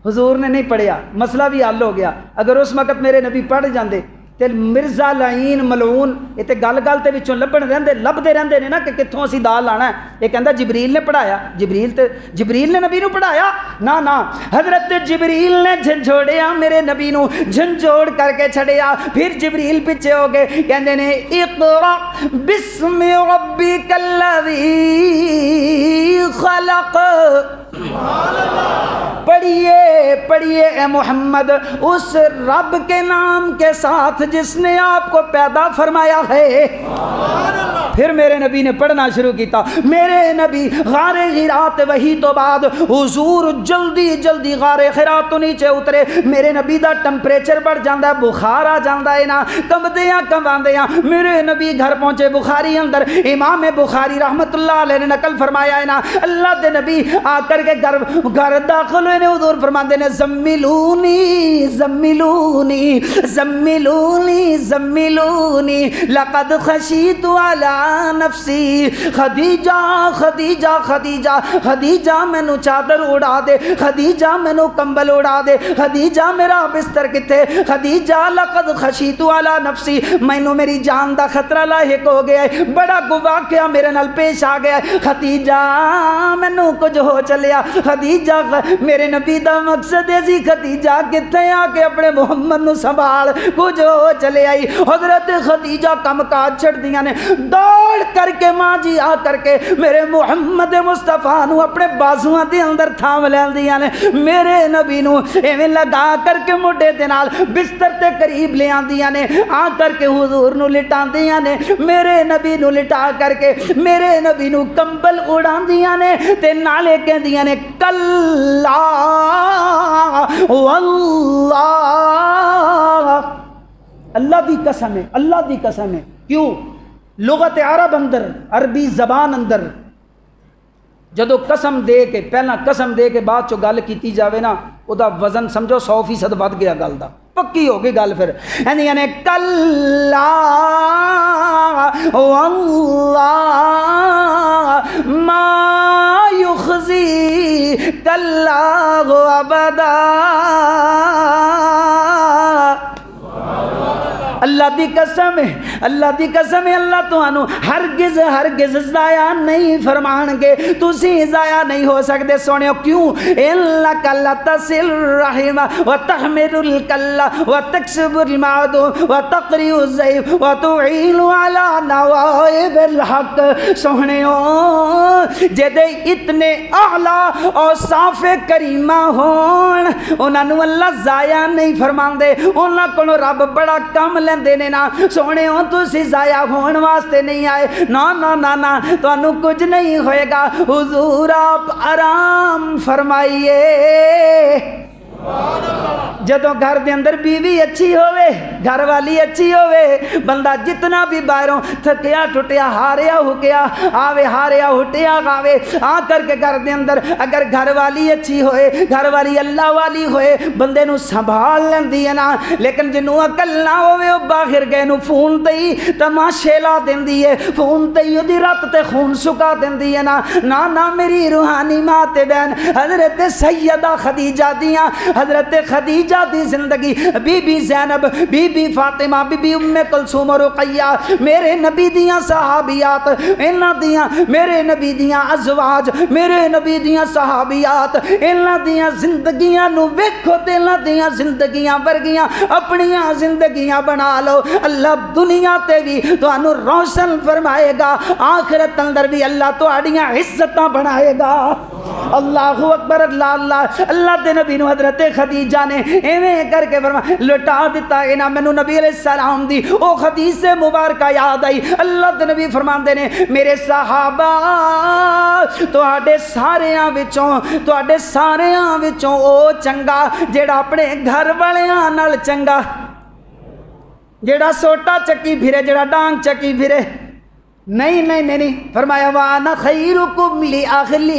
حضور نے نہیں پڑھیا مسئلہ بھی حل ہو گیا اگر اس وقت میرے نبی پڑھ جاندے تے مرزا لعین ملعون یہ تے گل تے وچوں لبدے رہندے نے نا کہ کتھوں اسی دال لانا ہے یہ کہندا جبریل نے پڑھایا جبریل نے نبی نو پڑھایا نہ حضرت جبریل نے جھنجھوڑیا میرے نبی نو جھنجھوڑ کر کے چھڑیا پھر جبریل پیچھے ہو گئے کہندے نے اقرا بسم ربک الذی خلق پڑھیے پڑھیے اے محمد اس رب کے نام کے ساتھ جس نے آپ کو پیدا فرمایا ہے۔ پھر میرے نبی نے پڑھنا شروع کیتا، میرے نبی غار حراء وہی تو بعد حضور جلدی جلدی غار حراء تو نیچے اترے، میرے نبی دا ٹمپریچر بڑھ جاندہ ہے، بخار آ جاندہ ہے نا، کمبدیاں کمباندیاں، میرے نبی گھر پہنچے، بخاری اندر امام بخاری رحمت اللہ علیہ نے نقل فرمایا ہے نا، اللہ دے نبی آ کر کے گھر داخل ہوئے نے، حضور فرماندے نے زملونی زملونی زملونی زملونی لقد خشیت علی نفسی، خدیجہ خدیجہ خدیجہ خدیجہ مینو چادر اڑا دے، خدیجہ مینو کمبل اڑا دے، خدیجہ میرا بستر کتے، خدیجہ لقد خشیت علی نفسی، مینو میری جان دا خطرہ لاحق ہو گیا ہے، بڑا واقعہ میرے نال پیش آ گیا ہے، خدیجہ مینو کچھ ہو چلیا، خدیجہ میرے نبی دا مقصد ہے سی خدیجہ کتے آ کے اپنے محمد نو سنبھال، کچھ ہو چلے آئی، حضرت خدیجہ کم کاج چھڑ دیا نے، دوڑ کر کے ماں جی آ کر کے میرے محمد مصطفیٰ نو اپنے بازوان دے اندر تھام لین دیا نے، میرے نبی نو ایویں لگا کر کے موڈے دے نال بستر تے قریب لے آندیاں نے، آ کر کے حضور نو لٹاندیاں نے، میرے نبی نو لٹا کر کے میرے نبی نو کمبل اڑاندیاں نے تے نالے کہندیاں نے کلا واللہ، اللہ دی قسم ہے، اللہ دی قسم ہے، کیوں؟ لغت عرب اندر، عربی زبان اندر جدو قسم دے کے پہلا قسم دے کے بعد چو گل کیتی جاوے نا، او دا وزن سمجھو 100% ود گیا گل دا، پکی ہو گئی گل، پھر یعنی کلا واللہ ما یخزی کلا ابدا، اللہ دی قسم ہے، اللہ دی قسم ہے، اللہ تانوں ہرگز ہرگز ضائع نہیں فرمان گے، تسی ضائع نہیں ہو سکتے سونےو، کیوں؟ انک لتصل الرحم وتحمل الکل وتکسب المعدوم وتقری الضیف وتعین علی نوائب الحق، سونےو جدے اتنے اعلی اوصاف کریمہ ہون انہاں نو اللہ ضائع نہیں فرمان دے، انہاں کو رب بڑا کم لیندے نے نا، سونے ہو تسی ضائع ہون واسطے نہیں آئے، نا نا نا نا تانوں کچھ نہیں ہوئے گا، حضور آپ آرام فرمائیے، جدوں گھر دے اندر بیوی اچھی ہوئے، گھر والی اچھی ہوئے، بندہ جتنا بھی باہروں تھکیا ٹوٹیا ہاریا ہکیا آوے، ہاریا ہٹیا آوے، آ کر کے گھر دے اندر اگر گھر والی اچھی ہوئے، گھر والی اللہ والی ہوئے، بندے نو سنبھال لیندی ہے نا، لیکن جنوں عقل نہ ہوئے وہ باہر گئے نو فون تے تماشے لا دیندی ہے، فون تے دی رات تے خون سکا دیندی ہے نا، نا میری روحانی ماں تے بہن حضرت سیدہ خدیجہ دیاں، حضرت خدیجہ دی زندگی، بی بی زینب، بی بی فاطمہ، بی بی ام کلثوم اور رقیہ، میرے نبی دیاں صحابیات، انہاں دیاں میرے نبی دیاں ازواج، میرے نبی دیاں صحابیات، انہاں دیاں زندگیاں نو ویکھو تے انہاں دیاں زندگیاں ورگیاں اپنیاں زندگیاں بنا لو، اللہ دنیا تے بھی تانوں روشن فرمائے گا، آخرت اندر بھی اللہ تہاڈیاں عزتاں بنائے گا، اللہ اکبر، اللہ اللہ، اللہ دے نبی نو حضرت خدیجہ نے ایویں کر کے فرمایا لٹا دیتا ہے نا، مینوں نبی علیہ السلام دی او حدیث مبارکہ یاد آئی، اللہ دے نبی فرماندے نے میرے صحابہ تواڈے ساریاں وچوں او چنگا جیڑا اپنے گھر والیاں نال چنگا، جیڑا سوٹا چکی پھرے، جیڑا ڈانگ چکی پھرے، نہیں فرمایا وانا خیرکم لاہلی،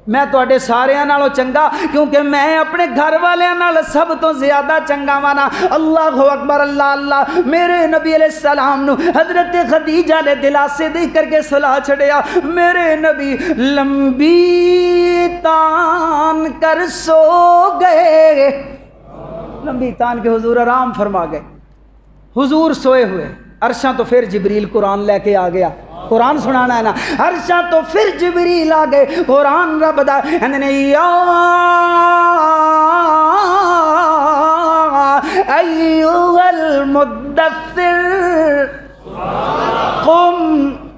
میں تواڈے ساریاں نالوں چنگا کیونکہ میں اپنے گھر والیاں نال سب تو زیادہ چنگا وانا، اللہ اکبر، اللہ اللہ، میرے نبی علیہ السلام نو حضرت خدیجہ نے دلاسے دے کر کے سلا چھڑیا، میرے نبی لمبی تان کر سو گئے، لمبی تان کے حضور آرام فرما گئے، حضور سوئے ہوئے، عرشاں تو پھر جبریل قرآن لے کے آ گیا، قرآن سنانا ہے نا، عرشاں تو پھر جبریل آ گئے، قرآن رب دا یا ایھا المدثر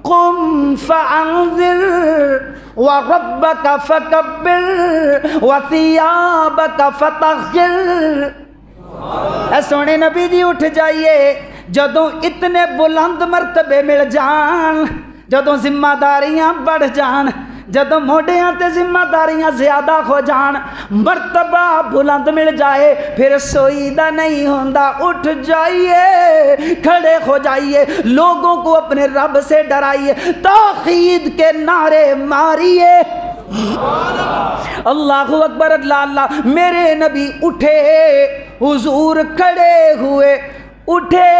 قم فانذر وَرَبَّكَ فَكَبِّرْ وَثِيَابَكَ فَطَهِّرْ۔ اے سونے نبی جی اٹھ جائیے، جدوں اتنے بلند مرتبے مل جان، جدوں ذمہ داریاں بڑھ جان، جدوں موڈیاں تے ذمہ داریاں زیادہ ہو جان، مرتبہ بلند مل جائے، پھر سوئیدہ نہیں ہوندا، اٹھ جائیے، کھڑے ہو جائیے، لوگوں کو اپنے رب سے ڈرائیے، توحید کے نعرے ماریے۔ اللہ اکبر، اللہ اللہ۔ میرے نبی اٹھے، حضور کھڑے ہوئے، اٹھے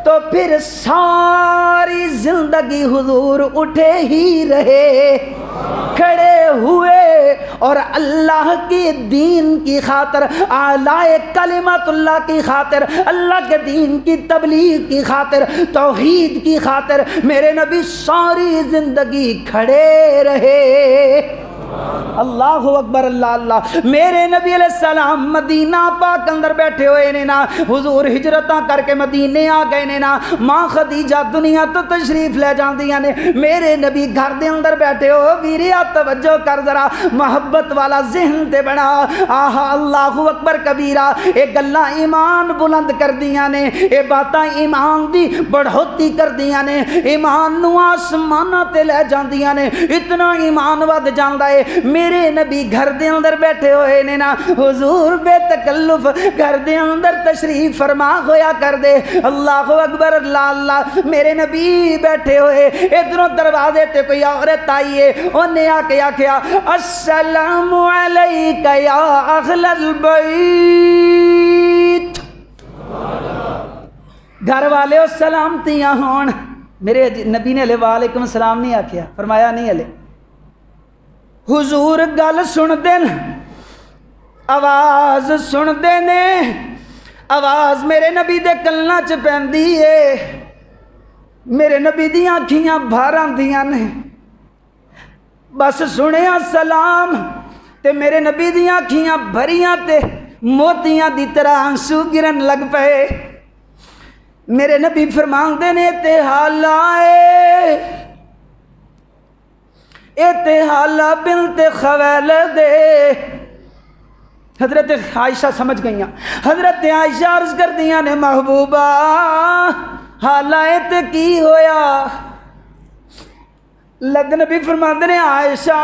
تو پھر ساری زندگی حضور اٹھے ہی رہے، کھڑے ہوئے اور اللہ کی دین کی خاطر، اعلی کلمت اللہ کی خاطر، اللہ کے دین کی تبلیغ کی خاطر، توحید کی خاطر میرے نبی ساری زندگی کھڑے رہے۔ اللہ اکبر، اللہ اللہ۔ میرے نبی علیہ السلام مدینہ پاک اندر بیٹھے ہوئے نے نا، حضور ہجرتاں کر کے مدینے آ گئے نے نا، ماں خدیجہ دنیا تو تشریف لے جاندیاں نے، میرے نبی گھر دے اندر بیٹھے ہو، ویریا توجہ کر ذرا، محبت والا ذہن تے بنا، آہا اللہ اکبر کبیرہ۔ اے گلاں ایمان بلند کر دیاں نے، اے باتاں ایمان دی بڑھوتی کر دیاں نے، ایمان نو آسماناں تے لے جاندیاں نے، اتنا ایمان ود جاندا ہے۔ میرے نبی گھر دے اندر بیٹھے ہوئے نے نا، حضور بے تکلف گھر دے اندر تشریف فرما ہویا کر دے، اللہ اکبر، اللہ اللہ۔ میرے نبی بیٹھے ہوئے، ادھروں دروازے تے کوئی عورت آئی ہے، انہیں آ کے آکھیا السلام علیکہ یا اہل البیت، گھر والے ہو سلامتیاں ہون۔ میرے نبی نے علیہ وعلیکم السلام نہیں آکھیا، فرمایا نہیں علیہ۔ حضور گل سن دین، آواز سن دینے، آواز میرے نبی دے کلنا چ پیندی ہے، میرے نبی دی آنکھیاں بھر آندیاں نے، بس سنیا سلام تے میرے نبی دی آنکھیاں بھریاں تے موتیاں دی طرح آنسو گرن لگ پئے۔ میرے نبی فرماندے نے تے حال آئے، اتحالہ بنت خویلد، حضرت عائشہ سمجھ گئیاں، حضرت عائشہ عرض کر دیاں نے محبوبہ حالات کی ہویا؟ لگ نبی فرماندے نے عائشہ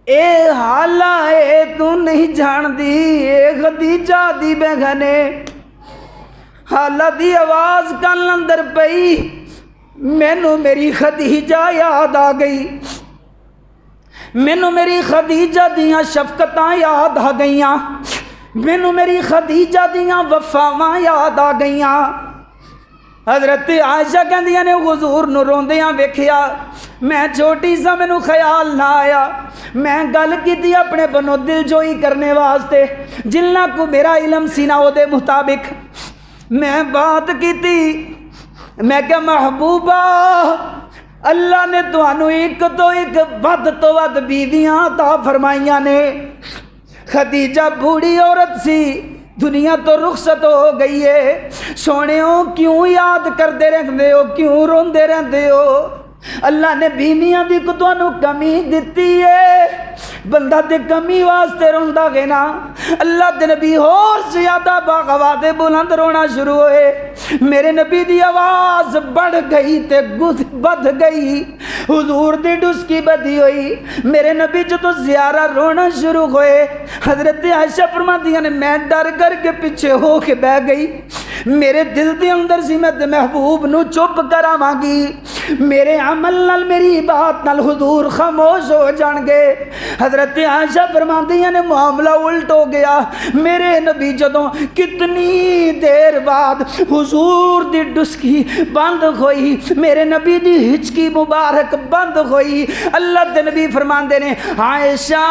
اے حالات تو نہیں جان دی، اے خدیجہ دی بہنے، حالات دی آواز کان اندر پئی، مینوں میری خدیجہ یاد آ گئی، مینوں میری خدیجہ دیاں شفقتاں یاد آ گئیاں، مینوں میری خدیجہ دیاں وفاواں یاد آ گئیاں۔ حضرت عائشہ کہندیاں نے حضور نو روندیاں ویکھیا، میں چھوٹی سا مینوں خیال نہ آیا، میں گل کیتی اپنے بنو دل جوئی کرنے واسطے، جنہ کو میرا علم سی نا او دے مطابق میں بات کیتی، میں کہ محبوبہ اللہ نے تانوں ایک تو ایک ود تو ود بیویاں عطا فرمائیاں نے، خدیجہ بوڑھی عورت سی، دنیا تو رخصت ہو گئی ہے، سونےوں کیوں یاد کردے رہندے ہو، کیوں روندے رہندے ہو؟ اللہ نے بیویاں دی کو تانوں کمی دتی ہے، بندہ تے کمی واسطے روندا گے نا، اللہ دے نبی اور زیادہ باغواد بلند رونا شروع ہوئے، میرے نبی دی آواز بڑھ گئی تے بدھ گئی، حضور دی ڈسکی بدھی ہوئی، میرے نبی جو تو زیارہ رونا شروع ہوئے۔ حضرت عائشہ فرماندیاں نے میں ڈر کر کے پیچھے ہو کے بیٹھ گئی، میرے دل دے اندر سی میں محبوب نو چپ کراواں گی، میرے عمل نال میری بات نال حضور خاموش ہو جان گے۔ حضرت عائشہ فرماندیاں نے معاملہ الٹ ہو گیا، میرے نبی جدوں کتنی دیر بعد حضور دی ڈسکی بند ہوئی، میرے نبی دی ہچکی مبارک بند ہوئی، اللہ دے نبی فرماندے نے عائشہ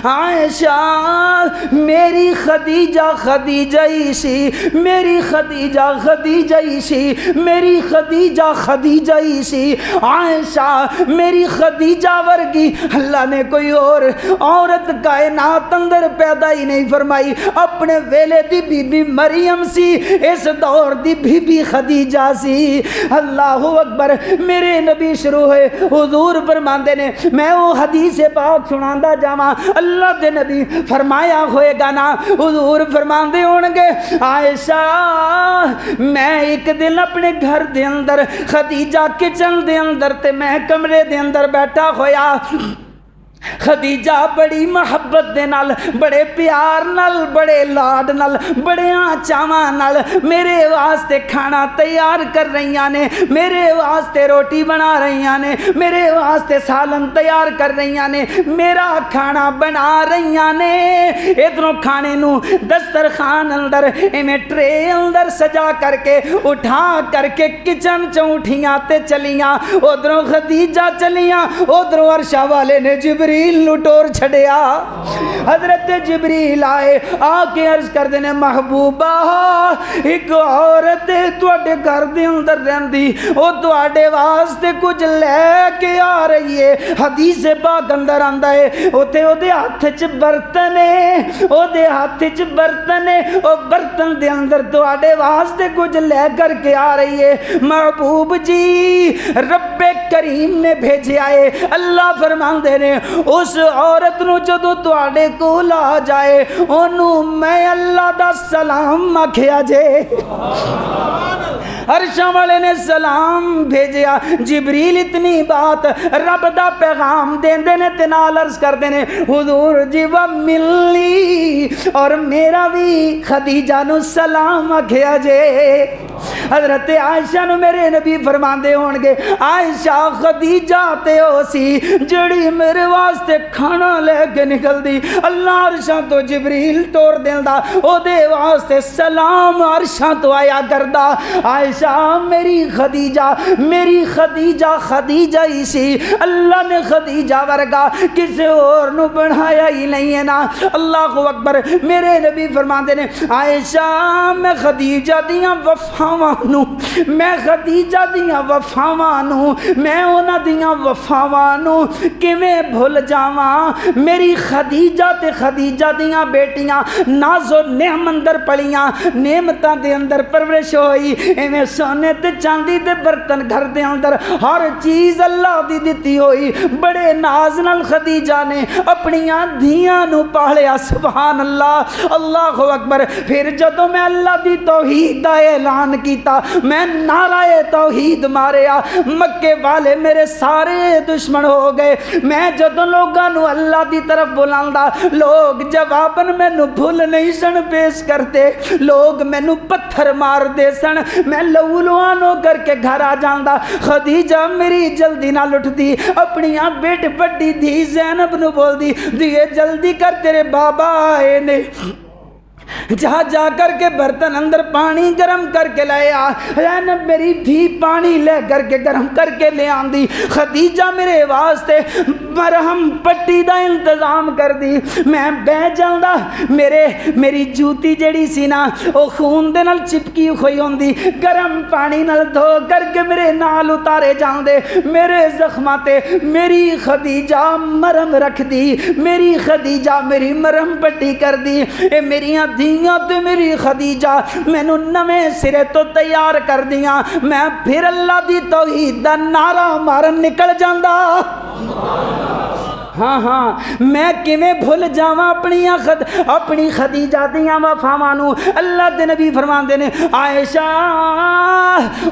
عائشہ میری خدیجہ خدیجہ ہی سی، میری خدیجہ خدیجہ ہی سی، میری خدیجہ خدیجہ ہی سی۔ عائشہ میری خدیجہ ورگی اللہ نے کوئی اور عورت کائنات اندر پیدا ہی نہیں فرمائی۔ اپنے ویلے دی بی بی مریم سی، اس دور دی بی بی خدیجہ سی۔ اللہ اکبر۔ میرے نبی شروع ہوئے، حضور فرماندے نے میں وہ حدیث پاک سناندا جاواں، اللہ دے نبی فرمایا ہوئے گا نا، حضور فرماندے ہون گے عائشہ میں ایک دن اپنے گھر دے اندر خدیجہ کچن دے اندر تے میں کمرے دے اندر بیٹھا ہویا، خدیجہ بڑی محبت دے نال، بڑے پیار نال، بڑے لاڈ نال، بڑے چاواں نال میرے واسطے کھانا تیار کر رہیاں نے، میرے واسطے روٹی بنا رہیاں نے، میرے واسطے سالن تیار کر رہیاں نے، میرا کھانا بنا رہیاں نے۔ ادھروں کھانے نو دسترخوان اندر ایویں ٹرے اندر سجا کر کے اٹھا کر کے کچن چوں اٹھیاں تے چلیاں، ادھروں خدیجہ چلیاں، ادھروں عرشہ والے نے جبریل لٹور چھڑیا۔ حضرت جبریل آئے، آ کے عرض کر دینے محبوبہ ایک عورت تواڈے گھر دے اندر رہندی، او تواڈے واسطے کچھ لے کے آ رہی ہے۔ حدیث پاک اندر آندا ہے اوتے او دے ہاتھ چ برتن ہے، او دے ہاتھ چ برتن ہے، او برتن دے اندر تواڈے واسطے کچھ لے کر کے آ رہی ہے۔ محبوب جی رب کریم نے بھیجا ہے، اللہ فرماندے نے اس عورت نو جدو تواڈے کول آ جائے اونوں میں اللہ دا سلام آکھیا جے۔ عرشاں والے نے سلام بھیجیا، جبریل اتنی بات رب دا پیغام دیندے نے تے نال عرض کردے نے حضور جی و ملی اور میرا بھی خدیجہ نو سلام آکھیا جے۔ حضرت عائشہ نو میرے نبی فرماندے ہون گے عائشہ خدیجہ تے او سی جڑی میرے واسطے کھانا لے کے نکل دی، اللہ عرشاں تو جبریل توڑ دیندا، او دے واسطے سلام عرشاں تو آیا کردا۔ عائشہ میری خدیجہ خدیجہ ہی سی، اللہ نے خدیجہ ورگا کسی اور نو بنایا ہی نہیں ہے نا۔ اللہ اکبر۔ میرے نبی فرماندے نے عائشہ میں خدیجہ دیاں وفاواں نو، میں خدیجہ دیاں وفاواں نو، میں انہاں دیاں وفاواں نو کیویں بھول جاواں؟ میری خدیجہ تے خدیجہ دیاں بیٹیاں ناز و نعم اندر پلیاں، نعمتاں دے اندر پرورش ہوئی، ایویں سونے تے چاندی دے برتن گھر دے اندر ہر چیز اللہ دی دتی ہوئی، بڑے ناز نال خدیجہ نے اپنیاں دھیاں نو پالیا۔ سبحان اللہ، اللہ اکبر۔ پھر جدوں میں اللہ دی توحید دا اعلان کیتا، میں نعرہ توحید ماریا، مکے والے میرے سارے دشمن ہو گئے۔ میں جدوں لوگاں نو اللہ دی طرف بلاندا، لوگ جواباً مینوں بھول نہیں سن پیش کرتے، لوگ مینوں پتھر مار دے سن، میں لولوان ہو کر کے گھر آ جاندا۔ خدیجہ میری جلدی نہ لٹتی، اپنیاں بیٹ بڑی دھی زینب نو بول دی دیے جلدی کر تیرے بابا آئے نے، جا جا کر کے برتن اندر پانی گرم کر کے لے آ۔ زینب میری دھی پانی لے کر کے گرم کر کے لے آندی، خدیجہ میرے واسطے مرہم پٹی دا انتظام کر دی، میں بہ جاندا، میری جوتی جڑی سی نا او خون دے نال چپکی ہوئی ہوندی، گرم پانی نال دھو کر کے میرے نال اتارے جاندے، میرے زخماں تے میری خدیجہ مرہم رکھ دی، میری خدیجہ میری مرہم پٹی کر دی۔ اے میریاں دھیاں تے میری خدیجہ مینوں نویں سرے تو تیار کر دیاں، میں پھر اللہ دی توحید دا نعرہ مارن نکل جاندا۔ ہاں ہاں میں کیویں بھول جاواں اپنی خدیجہ دیاں وفاواں نو۔ اللہ دے نبی فرماندے نے عائشہ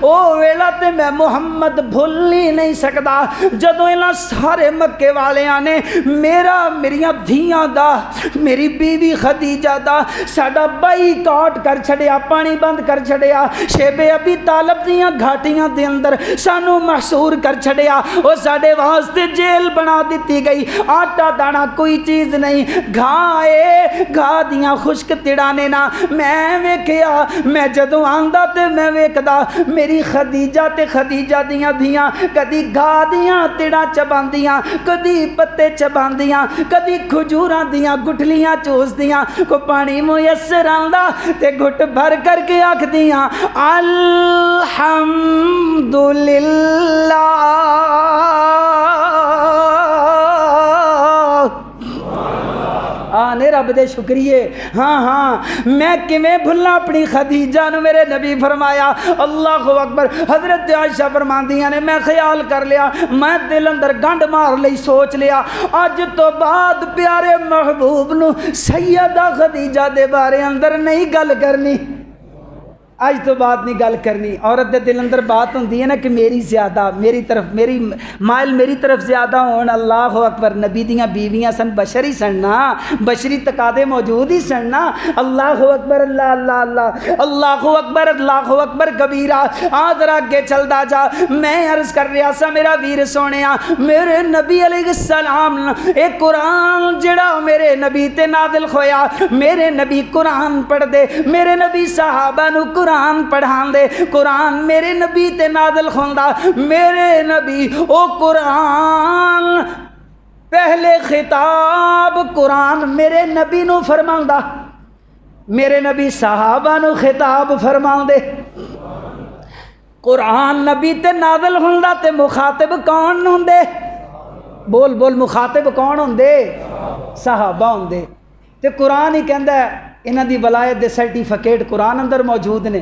او ویلا تے میں محمد بھول ہی نہیں سکدا جدوں انہاں سارے مکے والیاں نے میریاں دھیاں دا، میری بیوی خدیجہ دا ساڈا بائی کاٹ کر چھڑیا، پانی بند کر چھڑیا، شیب ابی طالب دیاں گھاٹیاں دے اندر سانو محصور کر چھڑیا، او ساڈے واسطے جیل بنا دتی گئی، آٹا دانا کوئی چیز نہیں، گھائے گھا دیاں خشک تڑانے نا میں ویکھیا، میں جدوں آندا تے میں ویکھدا میری خدیجہ تے خدیجہ دیاں دھیاں کدی گھا دیاں تڑا چباندیاں، کدی پتے چباندیاں، کدی کھجوراں دیاں گٹھلیاں چوس دیاں، کو پانی میسر آندا تے گھٹ بھر کر کے آکھ دیاں الحمدللہ آنے رب دے شکریے۔ ہاں ہاں میں کیویں بھلا اپنی خدیجہ نو، میرے نبی فرمایا اللہ اکبر۔ حضرت عائشہ فرماندیاں نے میں خیال کر لیا، میں دل اندر گنڈ مار لئی، سوچ لیا اج تو بعد پیارے محبوب نو سیدہ خدیجہ دے بارے اندر نہیں گل کرنی، آج تو بات نہیں گل کرنی۔ عورت دے دل اندر بات ہوندی ہے نا کہ میری زیادہ، میری طرف میری مائل میری طرف زیادہ ہون۔ اللہ اکبر، نبی دیاں بیویاں سن بشری سن نا، بشری تقاضے موجود ہی سن نا۔ اللہ اکبر، اللہ اللہ اللہ، اللہ اکبر، اللہ اکبر کبیرہ۔ آدھر آگے چلدا جا، میں عرض کر رہا سا میرا ویر سونیا، میرے نبی علیہ السلام ایک قرآن جڑا میرے نبی تے نازل ہویا، میرے نبی قرآن پڑھ دے، میرے نبی صحابہ نو قرآن پڑھان دے، قرآن میرے نبی تے نازل ہوندا، میرے نبی او قرآن پہلے خطاب قرآن میرے نبی نو فرماندا، میرے نبی صحابہ نو خطاب فرمان دے۔ قرآن نبی تے نازل ہوندا تے مخاطب کون ہوندے؟ بول بول، مخاطب کون ہوندے؟ صحابہ ہوندے۔ تے قرآن ہی کہندا ہے انہاں دی ولایت دے سرٹیفکیٹ قرآن اندر موجود نے۔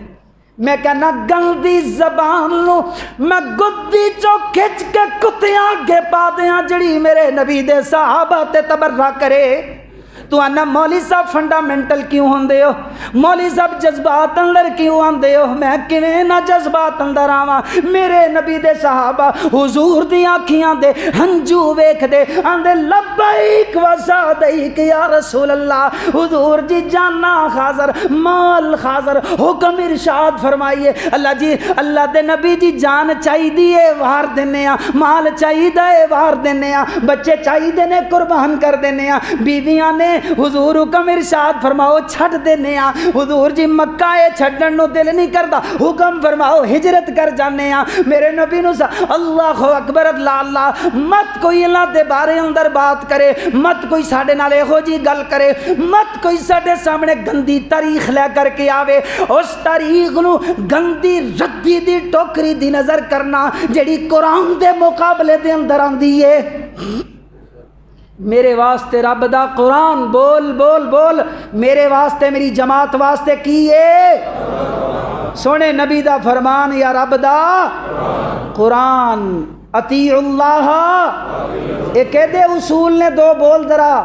میں کہنا گندی زبان نو میں گدی چو کھچ کے کتیاں اگے پا دیاں جڑی میرے نبی دے صحابہ تے تبرہ کرے۔ تو آنا مولوی صاحب فنڈامنٹل کیوں ہوندے ہو، مولوی صاحب جذبات اندر کیوں آندے ہو؟ میں کیویں نہ جذبات اندر آواں؟ میرے نبی دے صحابہ حضور دی آنکھیاں دے ہنجو ویکھ دے آندے لبیک و سعدیک یا رسول اللہ، حضور جی جانا حاضر مال حاضر، حکم ارشاد فرمائیے۔ اللہ جی، اللہ دے نبی جی جان چاہی دیے وار دینے آ، مال چاہی دے وار دینے آ، بچے چاہی دینے قربان کر دینے آ، بیویاں نے حضور حکم ارشاد فرماؤ چھڑ دینے آ، حضور جی مکہ چھڑن نو دل نہیں کردا، حکم فرماؤ ہجرت کر جانے آ۔ میرے نبی نو اللہ اکبر، اللہ اللہ، مت کوئی اللہ دے بارے اندر بات کرے، مت کوئی ساڈے نال ایہو جی گل کرے، مت کوئی ساڈے سامنے گندی تاریخ لے کر کے آوے، اس تاریخ نو گندی ردی دی ٹوکری دی نظر کرنا جڑی قرآن دے مقابلے دے اندر آندی ہے۔ میرے واسطے رب دا قرآن، بول بول بول، میرے واسطے میری جماعت واسطے کی ہے سونے نبی دا فرمان یا رب دا قرآن۔ اطیع اللہ، ایک دے اصول نے دو بول درا،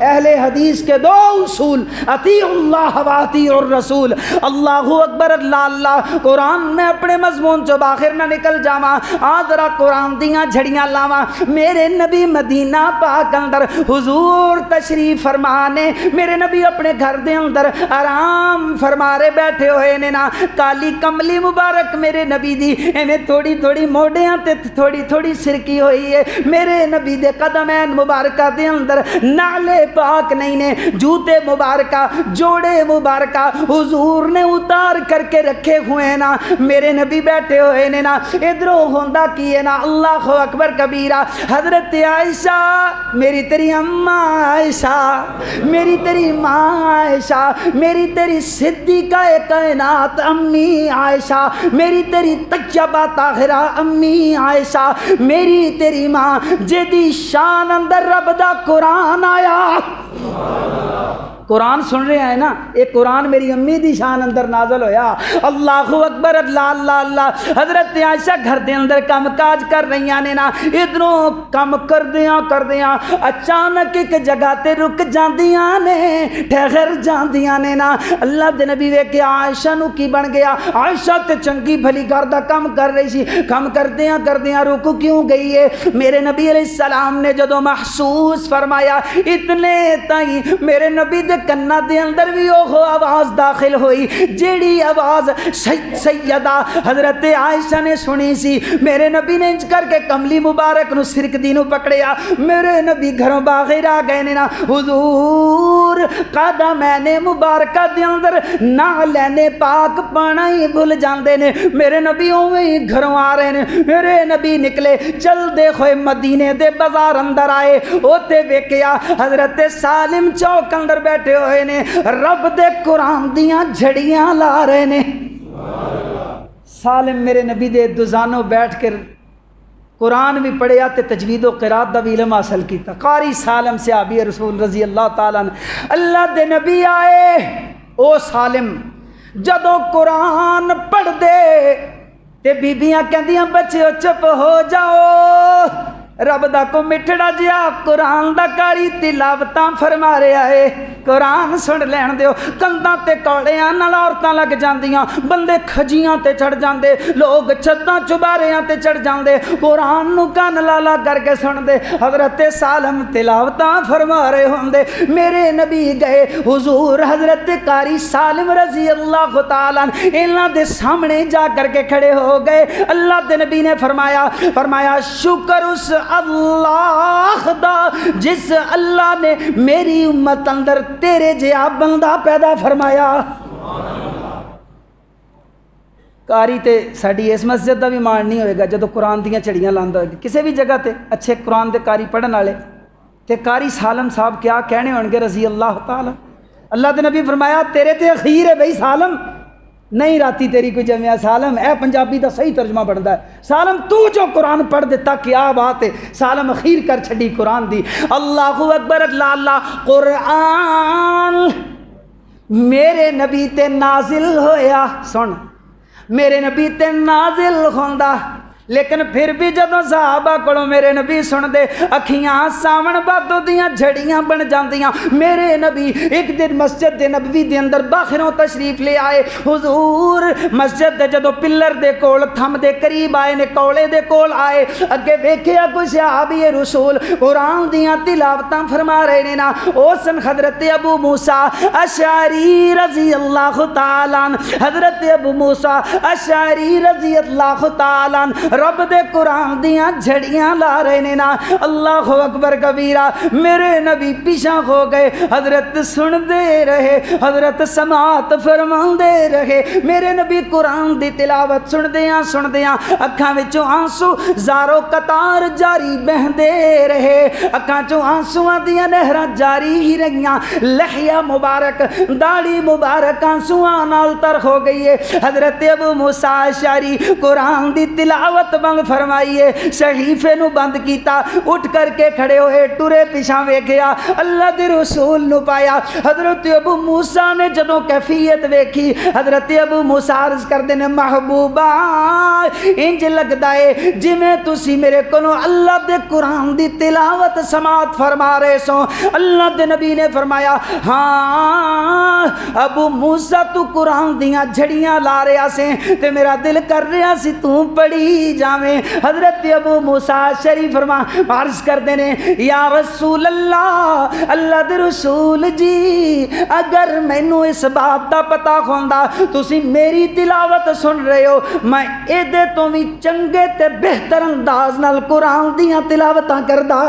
اہل حدیث کے دو اصول، اطیع اللہ و اطیع الرسول۔ اللہ اکبر، اللہ اللہ۔ قرآن میں اپنے مضمون چو باخر نہ نکل جاواں، آدھرا قرآن دیاں جھڑیاں لاواں۔ میرے نبی مدینہ پاک اندر حضور تشریف فرمانے، میرے نبی اپنے گھر دے اندر آرام فرمارے بیٹھے ہوئے نے نا، کالی کملی مبارک میرے نبی دی ایویں تھوڑی تھوڑی موڈیاں تے تھوڑی تھوڑی سرکی ہوئی ہے۔ میرے نبی دے قدمین مبارکہ دے اندر نالے پاک نہیں نے، جوتے مبارکہ جوڑے مبارکہ حضور نے اتار کر کے رکھے ہوئے نا، میرے نبی بیٹھے ہوئے نے نا، ادھروں ہوندہ کیے نا اللہ اکبر کبیرہ۔ حضرت عائشہ، میری تیری اماں عائشہ، میری تیری ماں عائشہ، میری تیری صدیقہ کائنات امی عائشہ، میری تیری طیبہ طاہرہ امی عائشہ، میری تیری ماں جدی شان اندر رب دا قرآن آیا۔ قرآن سن رہے ہیں نا، ایک قرآن میری امی دی شان اندر نازل ہویا۔ اللہ اکبر، اللہ اللہ اللہ۔ حضرت عائشہ گھر دے اندر کام کاج کر رہی نے نا، ادھروں کام کر دیاں اچانک ایک جگہ تے رک جاندیاں نے، ٹھہر جاندیاں نے نا۔ اللہ دے نبی ویکھے عائشہ نو کی بن گیا، عائشہ تے چنگی بھلی گھر دا کام کر رہی سی، کام کردیاں رک کیوں گئی ہے؟ میرے نبی علیہ السلام نے جدوں محسوس فرمایا اتنے تائیں میرے نبی دے دے کنا دے اندر بھی وہ آواز داخل ہوئی جیڑی آواز سیدہ حضرت عائشہ نے سنی سی۔ میرے نبی نے انج کر کے کملی مبارک نو سرک دی نو پکڑیا، میرے نبی گھروں باہر آ گئے نے نا، حضور قدمین مبارکہ دے اندر نعلین پاک پانا ہی بھول جاندے نے، میرے نبی اویں گھروں آ رہے نے، میرے نبی نکلے چل دے ہوئے مدینے دے بازار اندر آئے، اوتے ویکھیا حضرت سالم چوک اندر بیٹھے ہوئے نے، رب دے قرآن دیاں جھڑیاں لا رہے نے۔ سالم میرے نبی دے دوزانوں بیٹھ کر قرآن بھی پڑھیا تے تجوید و قرات دا بھی علم حاصل کیتا۔ قاری سالم صحابی رسول رضی اللہ تعالیٰ عنہ، اللہ دے نبی آئے، او سالم جدوں قرآن پڑھ دے تے بیبیاں کہندیاں بچیو چپ ہو جاؤ، رب دا کو مٹھڑا جیا قرآن دا کاری تلاوتاں فرما رہا ہے، قرآن سن لین دیو۔ کنداں تے کوڑیاں نال عورتاں لگ جاندیاں، بندے کھجیاں تے چڑھ جاندے، لوگ چھتاں چباریاں تے چڑھ جاندے، قرآن نو کان لالا کر کے سن دے، حضرت سالم تلاوتاں فرما رہے ہوندے، میرے نبی گئے حضور حضرت قاری سالم رضی اللہ تعالیٰ انہاں دے سامنے جا کر کے کھڑے ہو گئے۔ اللہ دے نبی نے فرمایا شکر اس اللہ دا جس اللہ نے میری امت اندر تیرے جہا بندہ پیدا فرمایا۔ کاری تے ساڈی اس مسجد دا بھی مان نہیں ہوئے گا جدو قرآن دیاں چڑیاں لاندا ہوئے گا کسی بھی جگہ تے اچھے قرآن دے کاری پڑھن والے تے قاری سالم صاحب کیا کہنے ہون گے رضی اللہ تعالی۔ اللہ دے نبی فرمایا تیرے تے اخیر ہے بھئی سالم، نہیں راتی تیری کوئی جمعہ سالم، اے پنجابی دا صحیح ترجمہ بنتا ہے سالم تو جو قرآن پڑھ دیتا کیا بات ہے، سالم اخیر کر چھڑی قرآن دی۔ اللہ اکبر اللہ اللہ، قرآن میرے نبی تے نازل ہویا، سن میرے نبی تے نازل ہوندا، لیکن پھر بھی جدوں صحابہ کولوں میرے نبی سن دے اکھیاں ساون بادو دیاں جھڑیاں بن جاندیاں۔ میرے نبی ایک دن مسجد دے نبوی دے اندر باہروں تشریف لے آئے، حضور مسجد دے جدوں پلر دے کول تھم دے قریب آئے نے، کولے دے کول آئے، اگے ویکھیا کوئی صحابی رسول قرآن دیاں تلاوتاں فرما رہے نے نا، او سن حضرت ابو موسیٰ اشعری رضی اللہ تعالیٰ عنہ، حضرت ابو موسیٰ اشعری رضی اللہ تعالیٰ عنہ رب دے قرآن دیاں جھڑیاں لا رہے نے نا۔ اللہ اکبر کبیرہ، میرے نبی پیچھے ہو گئے، حضرت سن دے رہے، حضرت سماعت فرما دے رہے، میرے نبی قرآن دی تلاوت سن دیاں اکھاں وچوں آنسو زارو قطار جاری بہندے رہے، اکھاں چوں آنسواں دیاں نہراں جاری ہی رہیاں، لحیہ مبارک داڑھی مبارک آنسواں نال تر ہو گئی ہے۔ حضرت ابو موسیٰ اشعری قرآن دی تلاوت بند فرمائیے، صحیفے نو بند کیتا، اٹھ کر کے کھڑے ہوئے ٹرے پیچھاں ویکھیا، اللہ دے رسول نو پایا۔ حضرت ابو موسیٰ نے جدوں کیفیت ویکھی، حضرت ابو موسیٰ عرض کردے نے محبوبہ انج لگدا ہے جویں تسی میرے کولوں اللہ دے قرآن دی تلاوت سماعت فرما رہے سو۔ اللہ دے نبی نے فرمایا ہاں ابو موسیٰ تو قرآن دیاں جھڑیاں لا رہا سے تے میرا دل کر رہا سی تو پڑھی جاویں۔ حضرت ابو موسیٰ شریف عرض کردے نے یا رسول اللہ، اللہ دے رسول جی اگر مینوں اس بات دا پتا ہوندا تسی میری تلاوت سن رہے ہو، میں ایدے تو بھی چنگے تے بہتر انداز نال قرآن دیاں تلاوتاں کردا۔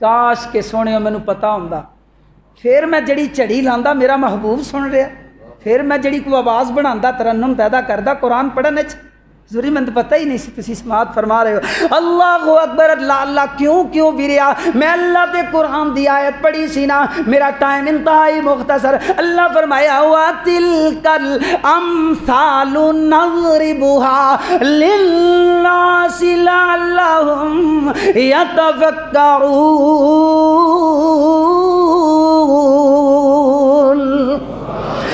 کاش کہ سونے مینوں پتا ہوندا، پھر میں جڑی چڑی لاندا میرا محبوب سن رہا، پھر میں جڑی کو آواز بناندہ ترنم پیدا کردہ قرآن پڑھنے ضروری مند پتہ ہی نہیں سی تسی سماعت فرما رہے ہو۔ اللہ اکبر اللہ اللہ، کیوں ویریا میں اللہ دے قرآن دی آیت پڑھی سی نا، میرا ٹائم انتہائی مختصر۔ اللہ فرمایا وَتِلْكَ الْأَمْثَالُ نَضْرِبُهَا لِلنَّاسِ لَعَلَّهُمْ يَتَفَكَّرُونَ۔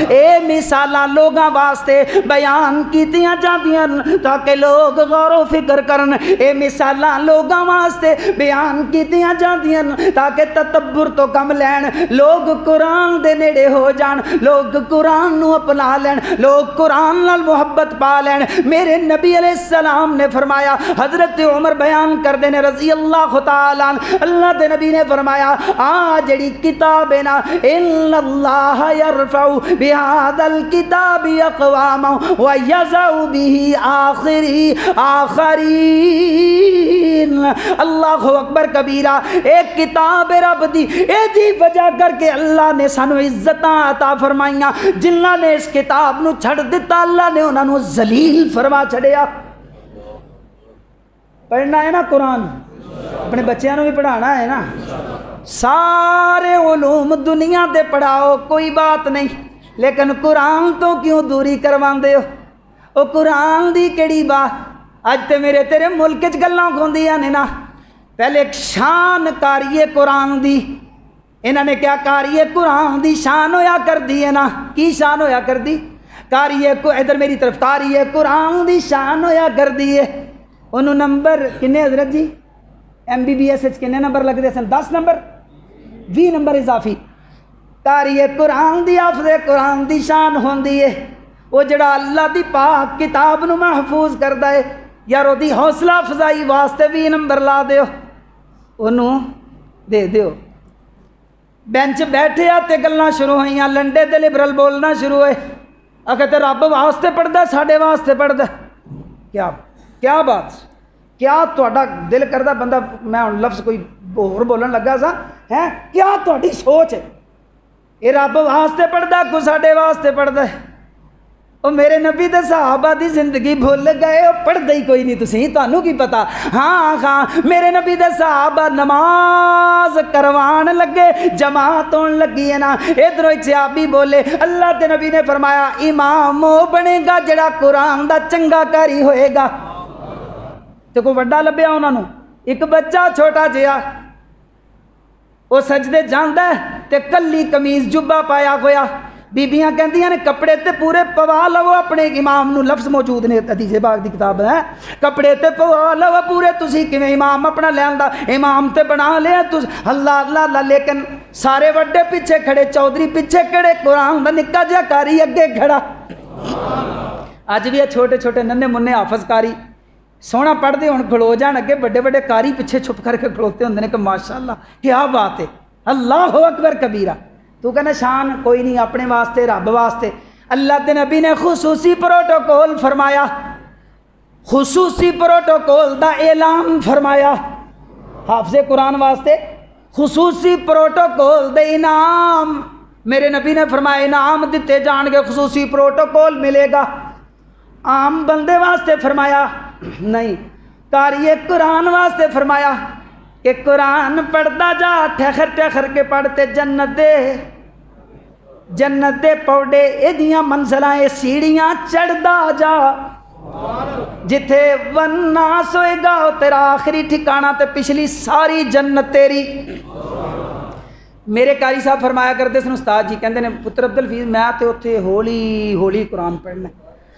اے مثالاں لوگاں واسطے بیان کیتیاں جاندیاں تاکہ لوگ غور و فکر کرن، اے مثالاں لوگاں واسطے بیان کیتیاں جاندیاں تاکہ تدبر تو کم لین، لوگ قرآن دے نیڑے ہو جان، لوگ قرآن نو اپنا لین، لوگ قرآن نال محبت پا لین۔ میرے نبی علیہ السلام نے فرمایا، حضرت عمر بیان کر دینے رضی اللہ تعالیٰ عنہ، اللہ دے نبی نے فرمایا جڑی کتاب ہے نا، ان اللہ یرفع بہذا الکتاب اقواما ویضع به آخرین۔ اللہ اکبر کبیرہ، ایک کتاب رب دی، اے دی وجہ کر کے اللہ نے سانو عزتاں عطا فرمائیاں، جنہاں نے اس کتاب نو چھڑ دیتا اللہ نے انہاں نو ذلیل فرما چھڑیا۔ پڑھنا ہے نا قرآن، اپنے بچیاں نو بھی پڑھانا ہے نا، سارے علوم دنیا دے پڑھاؤ کوئی بات نہیں، لیکن قرآن تو کیوں دوری کرواندے دے ہو؟ او قرآن دی کیڑی بات؟ اج تے میرے تیرے ملک وچ گلاں ہوندیاں نے نا، پہلے ایک شان کاری قرآن دی، انہاں نے کیا کاری قرآن دی شان ہویا کر دی ہے نا، کی شان ہویا کر دی؟ کاری ادھر میری طرف، کاری قرآن دی شان ہویا کر دی ہے۔ انہوں نمبر کنے حضرت جی؟ MBBS کنے نمبر لگ دے سن؟ 10 نمبر، 20 نمبر اضافی۔ کاری قرآن دی حافظ قرآن دی شان ہوندی ہے وہ جڑا اللہ دی پاک کتاب نو محفوظ کردا ہے، یار او دی حوصلہ افزائی واسطے 20 نمبر لا دیو، انہوں دے دیو۔ بینچ بیٹھے تے گلاں شروع ہوئیاں، لنڈے تے لبرل بولنا شروع ہوئے، اگر تے رب واسطے پڑھدا ساڈے واسطے پڑھدا، کیا بات، کیا تہاڈا دل کردا بندہ، میں ہن لفظ کوئی ہور بولن لگا سا ہے، کیا تہاڈی سوچ ہے؟ اے رب واسطے پڑھدا کو ساڈے واسطے پڑھدا ہے؟ او میرے نبی دے صحابہ دی زندگی بھول گئے، او پڑھدا ہی کوئی نہیں، تسی تانوں کی پتا؟ ہاں میرے نبی دے صحابہ نماز کروان لگے، جماعت ہون لگی ہے نا، ادھروں ایک صحابی بولے، اللہ دے نبی نے فرمایا امام وہ بنے گا جڑا قرآن دا چنگا کاری ہوئے گا۔ تو کوئی وڈا لبیا انہوں نے، ایک بچہ چھوٹا جہا وہ سجدے جاندا ہے تے کلی قمیض جبا پایا ہویا، بیبیاں کہندیاں نے کپڑے تے پورے پوا لو اپنے امام نو، لفظ موجود نے حدیث پاک دی کتاب ہے، کپڑے تے پوا لو پورے، تسی کیویں امام اپنا لیندا، امام تے بنا لیا تس، اللہ اللہ اللہ، لیکن سارے وڈے پیچھے کھڑے، چودھری پیچھے کھڑے، قرآن دا نکا جہا کاری اگے کھڑا۔ اج بھی چھوٹے چھوٹے ننے منے حافظ کاری سونا پڑھتے ہوں کھلو جان اگے، بڑے بڑے کاری پیچھے چھپ کر کے کھلوتے ہوں کہ ماشاءاللہ کیا بات ہے، اللہ اکبر کبیرہ۔ تو کہنا شان کوئی نہیں، اپنے واسطے رب واسطے۔ اللہ دے نبی نے خصوصی پروٹوکول فرمایا، خصوصی پروٹوکول دا اعلان فرمایا حافظ قرآن واسطے، خصوصی پروٹوکول دے انعام میرے نبی نے فرمایا انعام دیتے جان گے، خصوصی پروٹوکول ملے گا۔ عام بندے واسطے فرمایا نہیں، قاری قرآن واسطے فرمایا کہ قرآن پڑھتا جا، ٹھہر ٹھہر کے پڑھتے، جنت دے پوڑے ایدیاں منزلاں سیڑھیاں چڑھدا جا، جتھے والناس ہوئے گا تیرا آخری ٹھکانہ تے پچھلی ساری جنت تیری۔ میرے قاری صاحب فرمایا کرتے سن، استاد جی کہندے نے پتر عبدالفیض میں تے اوتھے ہولی ہولی قرآن پڑھنا،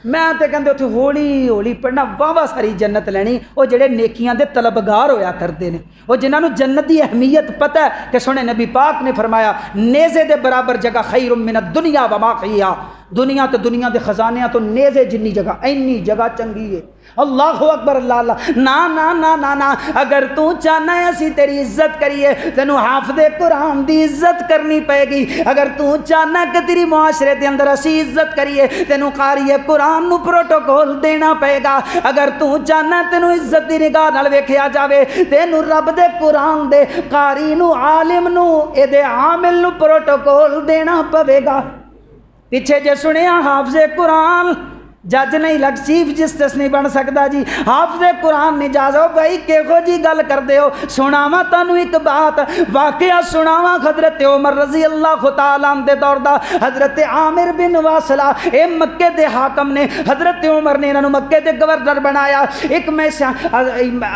میں تے کہندے اوتھے ہولی ہولی پڑھنا، واہ ساری جنت لینی۔ وہ جڑے نیکیاں دے طلبگار ہویا کرتے ہیں، وہ جنہاں نو جنت دی اہمیت پتہ ہے کہ سونے نبی پاک نے فرمایا نیزے دے برابر جگہ خیر من الدنیا وما فیہا، دنیا تو دنیا دے خزانیاں تو نیزے جنی جگہ، اینی جگہ چنگی ہے۔ اللہ اکبر، اللہ اللہ، نا نا نا نا نا، اگر تو چاہنا ہے اسی تیری عزت کریے تینوں حافظ قرآن دی عزت کرنی پائے گی، اگر تو چاہنا کہ تیری معاشرے دے اندر اسی عزت کریے تینوں قاری قرآن نو پروٹوکول دینا پائے گا، اگر تو چاہنا تینوں عزت دی نگاہ نال ویکھیا جاوے تینوں رب دے قرآن دے قاری نو، عالم نو، اے دے عامل نو پروٹوکول دینا پوے گا۔ پیچھے جے سنیا حافظ قرآن جج نہیں لگ چیف جسٹس نہیں بن سکتا جی، حافظ قرآن نہیں جا سکو بھائی کہو جی گل کرتے ہو۔ سناواں تانوں ایک بات واقعہ سناواں حضرت عمر رضی اللہ تعالیٰ عنہ دے دور دا، حضرت عامر بن واصلہ اے مکے دے حاکم نے، حضرت عمر نے انہوں مکے دے گورنر بنایا۔ ایک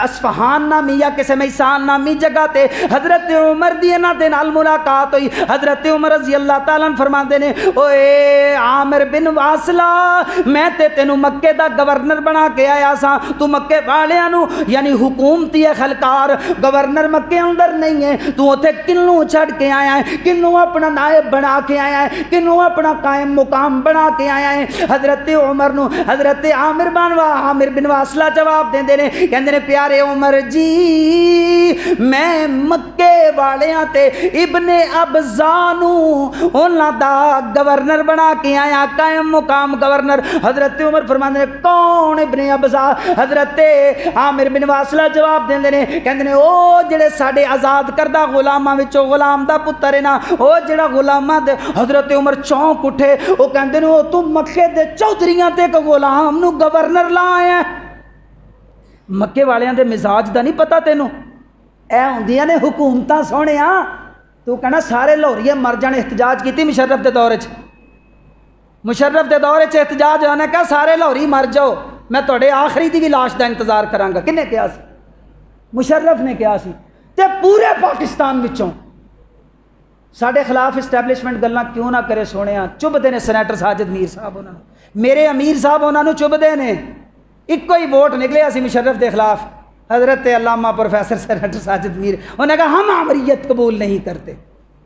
اصفہان نامی یا کسے میسان نامی جگہ تے حضرت عمر دی انہاں دے نال ملاقات ہوئی۔ حضرت عمر رضی اللہ تعالیٰ عنہ فرماندے نے اوے عامر بن واصلہ میں تینوں مکے دا گورنر بنا کے آیا سا، تو مکے والیاں نو یعنی حکومتی خلکار گورنر مکے اندر نہیں ہے، تو اوتھے کنوں چھڑ کے آیا ہے، کنوں اپنا نائب بنا کے آیا ہے، کنوں اپنا قائم مقام بنا کے آیا ہے۔ حضرت عمر نو حضرت عامر بن واصلہ جواب دیندے نے، کہندے نے پیارے عمر جی میں مکے والیاں تے ابن ابزا نو انہاں دا گورنر بنا کے آیا، قائم مقام گورنر۔ حضرت عمر فرماندے نے کون ابن ابزا؟ حضرت عامر بن واصلہ جواب دیندے نے، کہندے نے او جڑے ساڈے آزاد کردہ غلاماں وچوں غلام دا پتر ہے نا، او جڑا غلاماں دے۔ حضرت عمر چونک اٹھے، او کہندے نے او تو مکے دے چودھریاں تے ایک غلام نو گورنر لا آیا۔ مکے والیاں دے مزاج دا نہیں پتہ تینوں؟ اے ہوندیاں نے حکومتاں سونیاں، تو کہنا سارے لاہوریے مر جان۔ احتجاج کیتی مشرف دے دور وچ، مشرف دے دور وچ احتجاج ہونے کہا سارے لاہوری مر جاؤ، میں تھوڑے آخری دی بھی لاش دا انتظار کراں گا۔ کنے کہا سی؟ مشرف نے کہا سی۔ تے پورے پاکستان وچوں ساڈے خلاف اسٹیبلشمنٹ گلاں کیوں نہ کرے سونیاں، چبھدے نے سینیٹر ساجد میر صاحب انہاں نوں، میرے امیر صاحب انہاں نوں چبھدے نے۔ ایک ہی ووٹ نکلیا سی مشرف دے خلاف، حضرت علامہ پروفیسر سینیٹر ساجد میر، انہوں نے کہا ہم عمریت قبول نہیں کرتے،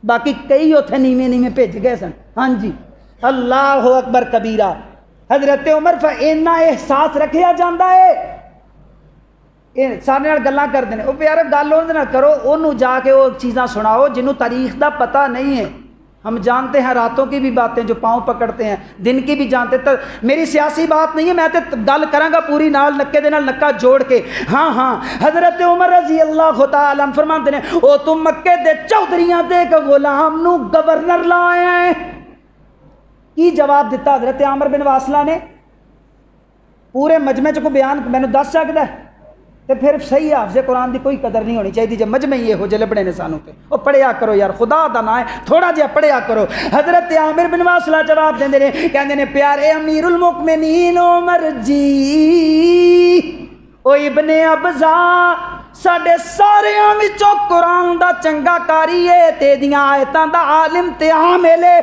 باقی کئی اتنے نیویں نیویں بھیج گئے سن۔ ہاں جی اللہ اکبر کبیرہ۔ حضرت عمر اینا احساس رکھیا جاندہ ہے، سارے نال گلاں کردے نے، او پیار گل اون دے نال کرو، اونوں جا کے وہ چیزاں سناؤ جنوں تاریخ دا پتہ نہیں ہے۔ ہم جانتے ہیں راتوں کی بھی باتیں جو پاؤں پکڑتے ہیں، دن کی بھی جانتے ہیں۔ میری سیاسی بات نہیں ہے، میں تے گل کراں گا پوری نال نکے دے نال نکا جوڑ کے۔ ہاں ہاں حضرت عمر رضی اللہ تعالیٰ عنہ فرماندے نے او تم مکے دے چودھریاں دے ایک غلام نو گورنر لا آیا ہے۔ کی جواب دیتا حضرت عامر بن واصلہ نے؟ پورے مجمع کو بیان مینوں دس سکدا ہے؟ تے پھر صحیح حافظ قرآن دی کوئی قدر نہیں ہونی چاہیے جب مجمع یہ ہو جلے بڑے نے سانوں تے۔ او پڑھیا کرو یار، خدا دا نام ہے، تھوڑا جہا پڑھیا کرو۔ حضرت عامر بن واصلہ جواب دیندے نے، کہندے نے پیارے امیر المؤمنین عمر جی او ابن ابزا ساڈے ساریاں وچوں قرآن دا چنگا کاری ہے، تے دیاں آیتاں دا عالم تے عامل ہے۔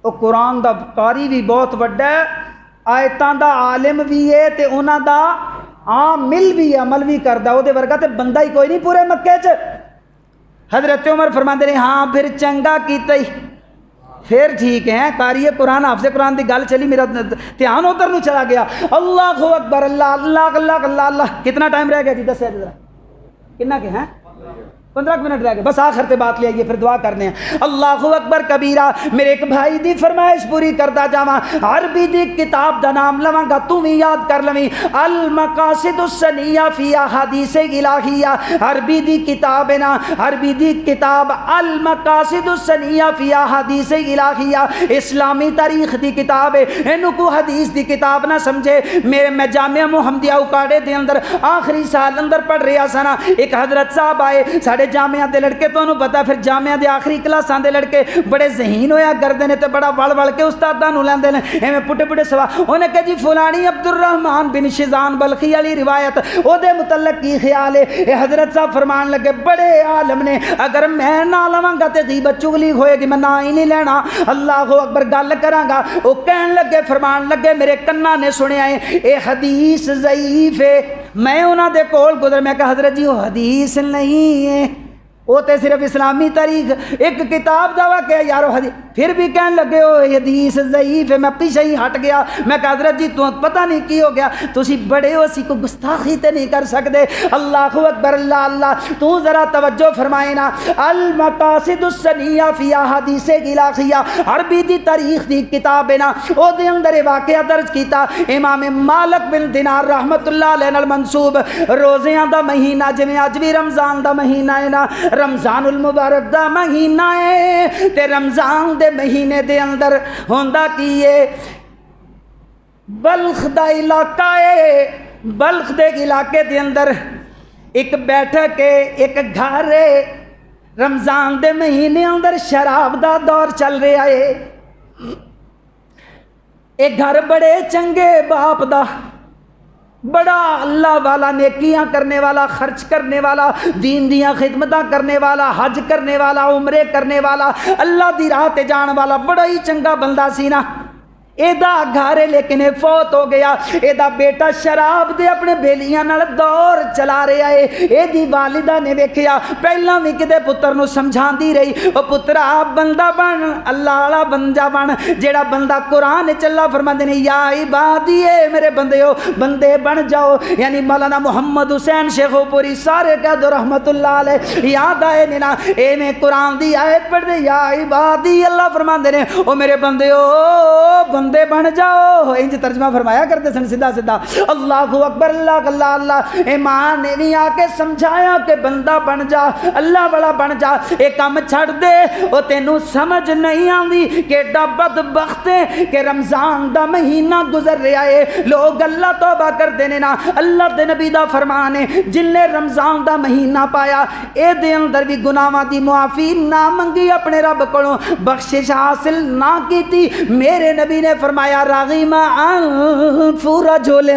او قرآن دا قاری بھی بہت وڈا ہے، آیتاں دا عالم بھی ہے، تے انہاں دا عامل بھی عمل بھی کردا، او دے ورگا تے بندہ ہی کوئی نہیں پورے مکے چ۔ حضرت عمر فرماندے نے ہاں پھر چنگا کیتا ہی، پھر ٹھیک ہے قاری قرآن حافظ قرآن دی گل چلی، میرا دھیان ادھر نو چلا گیا۔ اللہ اکبر، اللہ اللہ اللہ اللہ اللہ۔ کتنا ٹائم رہ گیا جی دسیا ذرا، کتنا کہ ہیں؟ 15 منٹ رہ گئے، بس آخر تے بات لے آئیے پھر دعا کرنے ہیں۔ اللہ اکبر کبیرہ۔ میرے ایک بھائی دی فرمائش پوری کرتا جاواں، عربی دی کتاب دا نام لواں گا، تم ہی یاد کر لویں، المقاصد السنیہ فی احادیث الہیہ۔ عربی دی کتاب ہے نا، عربی دی کتاب المقاصد السنیہ فی احادیث الہیہ، اسلامی تاریخ دی کتاب ہے، اینو کو حدیث دی کتاب نہ سمجھے۔ میں جامعہ محمدیہ اکاڑے دے اندر آخری سال اندر پڑھ رہا سا نا، ایک حضرت صاحب آئے، ساڑھے جامعہ دے لڑکے تو انہوں پتا پھر جامعہ دے آخری کلاساں دے لڑکے بڑے ذہین ہویا کردے نے تے بڑا وڑ کے استاداں نوں لیندے نے، ایویں پٹے پٹے سوا۔ انہیں کہا جی فلانی عبد الرحمن بن شیزان بلخی علی روایت، او دے متعلق کی خیال ہے؟ اے حضرت صاحب فرمان لگے بڑے عالم نے، اگر میں نہ لواں گا تے غیبت چغلی ہوئے گی، میں نہ ہی نہیں لینا۔ اللہ اکبر گل کراں گا، او کہن لگے فرمان لگے میرے کنا نے سنیا ہے اے حدیث ضعیف ہے۔ میں انہاں دے کول گزر، میں کہا حضرت جی وہ حدیث نہیں ہے، وہ تے صرف اسلامی تاریخ ایک کتاب دا واقعہ یارو حدیث۔ پھر بھی کہنے لگے ہو حدیث ضعیف ہے۔ میں پیچھے ہی ہٹ گیا، میں کہا حضرت جی تو پتہ نہیں کی ہو گیا، تسی بڑے ہو، سی کو گستاخی تے نہیں کر سکتے۔ اللہ اکبر، اللہ اللہ۔ تو ذرا توجہ فرمائے نا، المقاصد السنیہ فی احادیث الہیہ، عربی دی تاریخ دی کتاب ہے نا، او دے اندر واقعہ درج کیتا امام مالک بن دینار رحمت اللہ علیہ نال منسوب، روزیاں دا مہینہ جویں اج بھی رمضان دا مہینہ ہے نا، رمضان المبارک دا مہینہ ہے، تے رمضان دے مہینے دے اندر ہوندا کی ہے، بلخ دا علاقہ ہے، بلخ دے علاقے دے اندر ایک بیٹھک ہے، ایک گھر ہے، رمضان دے مہینے اندر شراب دا دور چل رہا ہے۔ ایک گھر بڑے چنگے باپ دا، بڑا اللہ والا، نیکیاں کرنے والا، خرچ کرنے والا، دین دیاں خدمتاں کرنے والا، حج کرنے والا، عمرے کرنے والا، اللہ دی راہ تے جان والا، بڑا ہی چنگا بندہ سی نا۔ ایدا گھر ہے لیکن فوت ہو گیا۔ ایدا بیٹا شراب دے اپنے بیلیاں نال دور چلا رہا ہے۔ ایدی والدہ نے ویکھیا، پہلا بھی کدے پتر نو سمجھاندی رہی، او پترا بندہ بن، اللہ والا بندہ بن، جیڑا بندہ قرآن وچ اللہ فرماندے نے یا عبادی میرے بندیو، بندے بن جاؤ۔ یعنی مولانا محمد حسین شیخو پوری سارے کہہ دو رحمت اللہ علیہ، یاد آئے نا ایویں قرآن دی آیت پڑھ دے یا عبادی، اللہ فرماندے نے او میرے بندیو بندے بن جاؤ۔ انج ترجمہ فرمایا کرتے سن سیدھا سیدھا، اللہ اکبر، اللہ اللہ اللہ۔ ایمان نے بھی آ کے سمجھایا کہ بندہ بن جا، اللہ والا بن جا، اے کام چھڑ دے، او تینوں سمجھ نہیں آندی کہ ایڈا بدبخت ہے کہ رمضان دا مہینہ گزر رہا ہے، لوگ اللہ توبہ کرتے نے نا، اللہ دے نبی دا فرمان ہے جن نے رمضان دا مہینہ پایا اے دے اندر بھی گناہاں دی معافی نہ منگی، اپنے رب کولوں بخشش حاصل نہ کیتی، میرے نبی نے فرمایا راغیما انف رجل،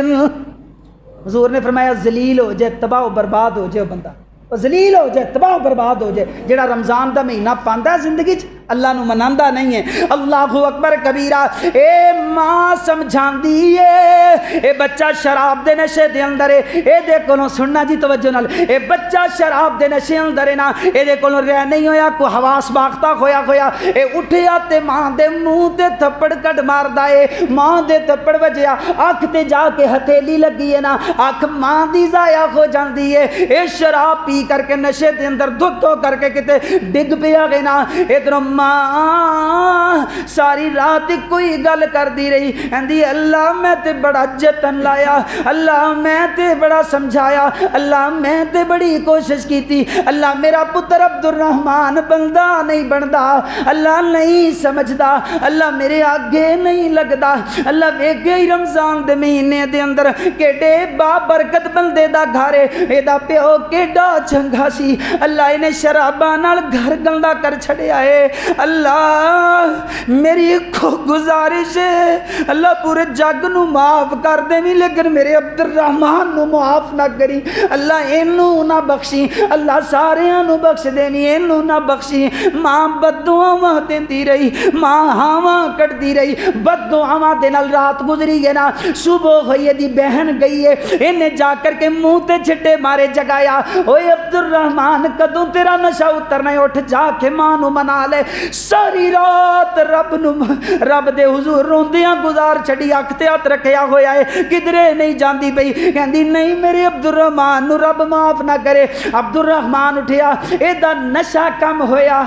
حضور نے فرمایا ذلیل ہو جائے، تباہ و برباد ہو جائے بندہ، ذلیل ہو جائے، تباہ و برباد ہو جائے جڑا رمضان دا مہینہ پاندا ہے زندگی چ، اللہ نو مناندا نہیں ہے۔ اللہ اکبر کبیرہ۔ اے ماں سمجھاندی ہے اے بچہ شراب دے نشے دے اندر ہے، اے دے کولوں سننا جی توجہ نال، اے بچہ شراب دے نشے اندر ہے نا، اے دے کولوں رہ نہیں ہویا، کو حواس باختہ ہویا ہویا، اے اٹھیا تے ماں دے منہ تے تھپڑ کڈ ماردا ہے، ماں دے تھپڑ وجیا، اکھ تے جا کے ہتھیلی لگی ہے نا، اکھ ماں دی ضائع ہو جاندی ہے، اے شراب پی کر کے نشے دے اندر دھت ہو کر کے کتے ڈگ پیا گئے نا، ادھر ماں ساری رات کوئی گل کر دی رہی، اندی اللہ میں تے بڑا جتن لایا، اللہ میں تے بڑا سمجھایا، اللہ میں تے بڑی کوشش کی تھی، اللہ میرا پتر عبد الرحمن بندہ نہیں بندا، اللہ نہیں سمجھدا، اللہ میرے آگے نہیں لگدا، اللہ ویکھے ہی رمضان دے مہینے دے اندر کیڈے با برکت بندے دا گھر ہے، اے دا پیو کیڈا چنگا سی، اللہ انہیں شراباں نال گھر گندا کر چھڑیا ہے، اللہ میری کو گزارش ہے، اللہ پورے جگ نو معاف کر دے بھی لیکن میرے عبد الرحمن نو معاف نہ کری، اللہ اینو نہ بخشی، اللہ سارے نو بخش دے بھی اینو نہ بخشی۔ ماں بد دعاواں دیندی رہی، ماں ہاواں کٹدی رہی، بد دعاواں دے نال رات گزری ہے نا، صبح ہوئی دی بہن گئی ہے، انہیں جا کر کے منہ تے چھٹے مارے جگایا، اوے عبد الرحمن کدوں تیرا نشہ اترنا ہے، اٹھ جا کے ماں نو منا لے۔ ساری رات رب دے حضور روندیاں گزار چھڑی، اکھ تے ہاتھ رکھیا ہویا ہے، کدرے نہیں جاندی پئی، کہندی نہیں میرے عبد الرحمن نو رب معاف نہ کرے۔ عبد الرحمن اٹھیا، ایدا نشہ کم ہویا،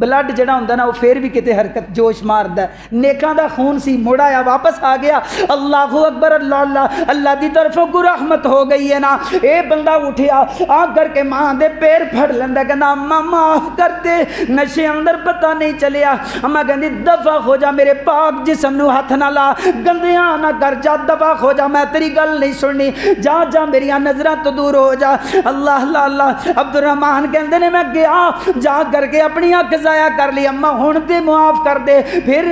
بلڈ جڑا ہوندا نا وہ پھر بھی کتے حرکت جوش ماردا ہے، نیکاں دا خون سی مڑ آیا واپس آ گیا، اللہ اکبر، اللہ اللہ، اللہ دی طرفوں کو رحمت ہو گئی ہے نا۔ اے بندہ اٹھیا آ کر کے ماں دے پیر پھڑ لیندا، کہندا اماں معاف کر دے، نشے اندر پتہ نہیں چلیا۔ اماں کہندی دفع ہو جا، میرے پاک جسم نو ہاتھ نہ لا، گندیاں نہ کر، جا دفع ہو جا، میں تیری گل نہیں سننی، جا جا میری نظراں تو دور ہو جا۔ اللہ اللہ اللہ۔ عبد الرحمن کہندے نے میں گیا، جا کر کے اپنی اکھ ضائع کر لی، اماں ہن تے معاف کر دے۔ پھر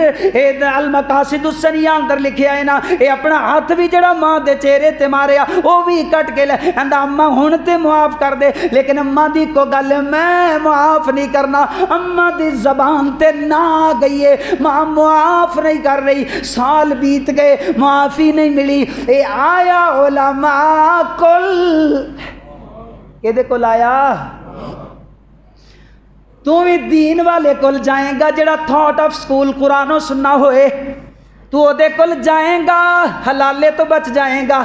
المقاصد السنیہ اندر لکھیا ہے نا، اے اپنا ہاتھ بھی جڑا ماں دے چہرے تے ماریا او بھی کٹ کے لے، کہندا اماں ہن تے معاف کر دے، لیکن اماں دی کو گل میں معاف نہیں کرنا، اماں دی زبان تے نہ آ گئی ہے، ماں معاف نہیں کر رہی، سال بیت گئے معافی نہیں ملی۔ اے آیا علماء کل، یہ کول آیا تو بھی دین والے کول جائیں گا، جڑا تھاٹ آف سکول قرآن و سننا ہوئے تو دے کول جائیں گا، حلالے تو بچ جائیں گا،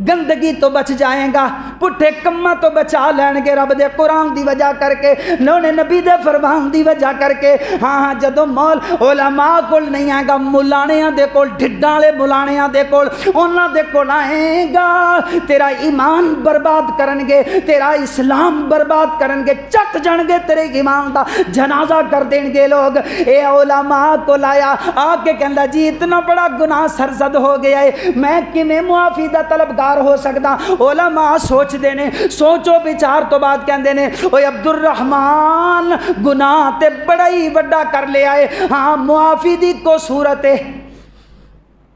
گندگی تو بچ جائیں گا، پٹھے کماں تو بچا لین گے رب دے قرآن دی وجہ کر کے، نونے نبی دے فرمان دی وجہ کر کے۔ ہاں جدو مول علماء کول نہیں آئے گا، ملانیاں دے کول، ڈھڈاں والے ملانیاں دے کول، انہاں دے کول آئے گا، تیرا ایمان برباد کرن گے، تیرا اسلام برباد کرن گے، چک جان گے تیرے ایمان دا جنازہ کر دیں گے لوگ۔ اے علماء کو لایا آ کے کہندا جی اتنا بڑا گناہ سرزد ہو گیا ہے، میں کیویں معافی دا طلبگار ہو سکدا؟ علماء سوچ دے نے، سوچو بچار تو بعد کہندے نے اوے عبد الرحمن گناہ تے بڑا ہی بڑا کر لیا ہے، ہاں معافی دی کو صورت ہے،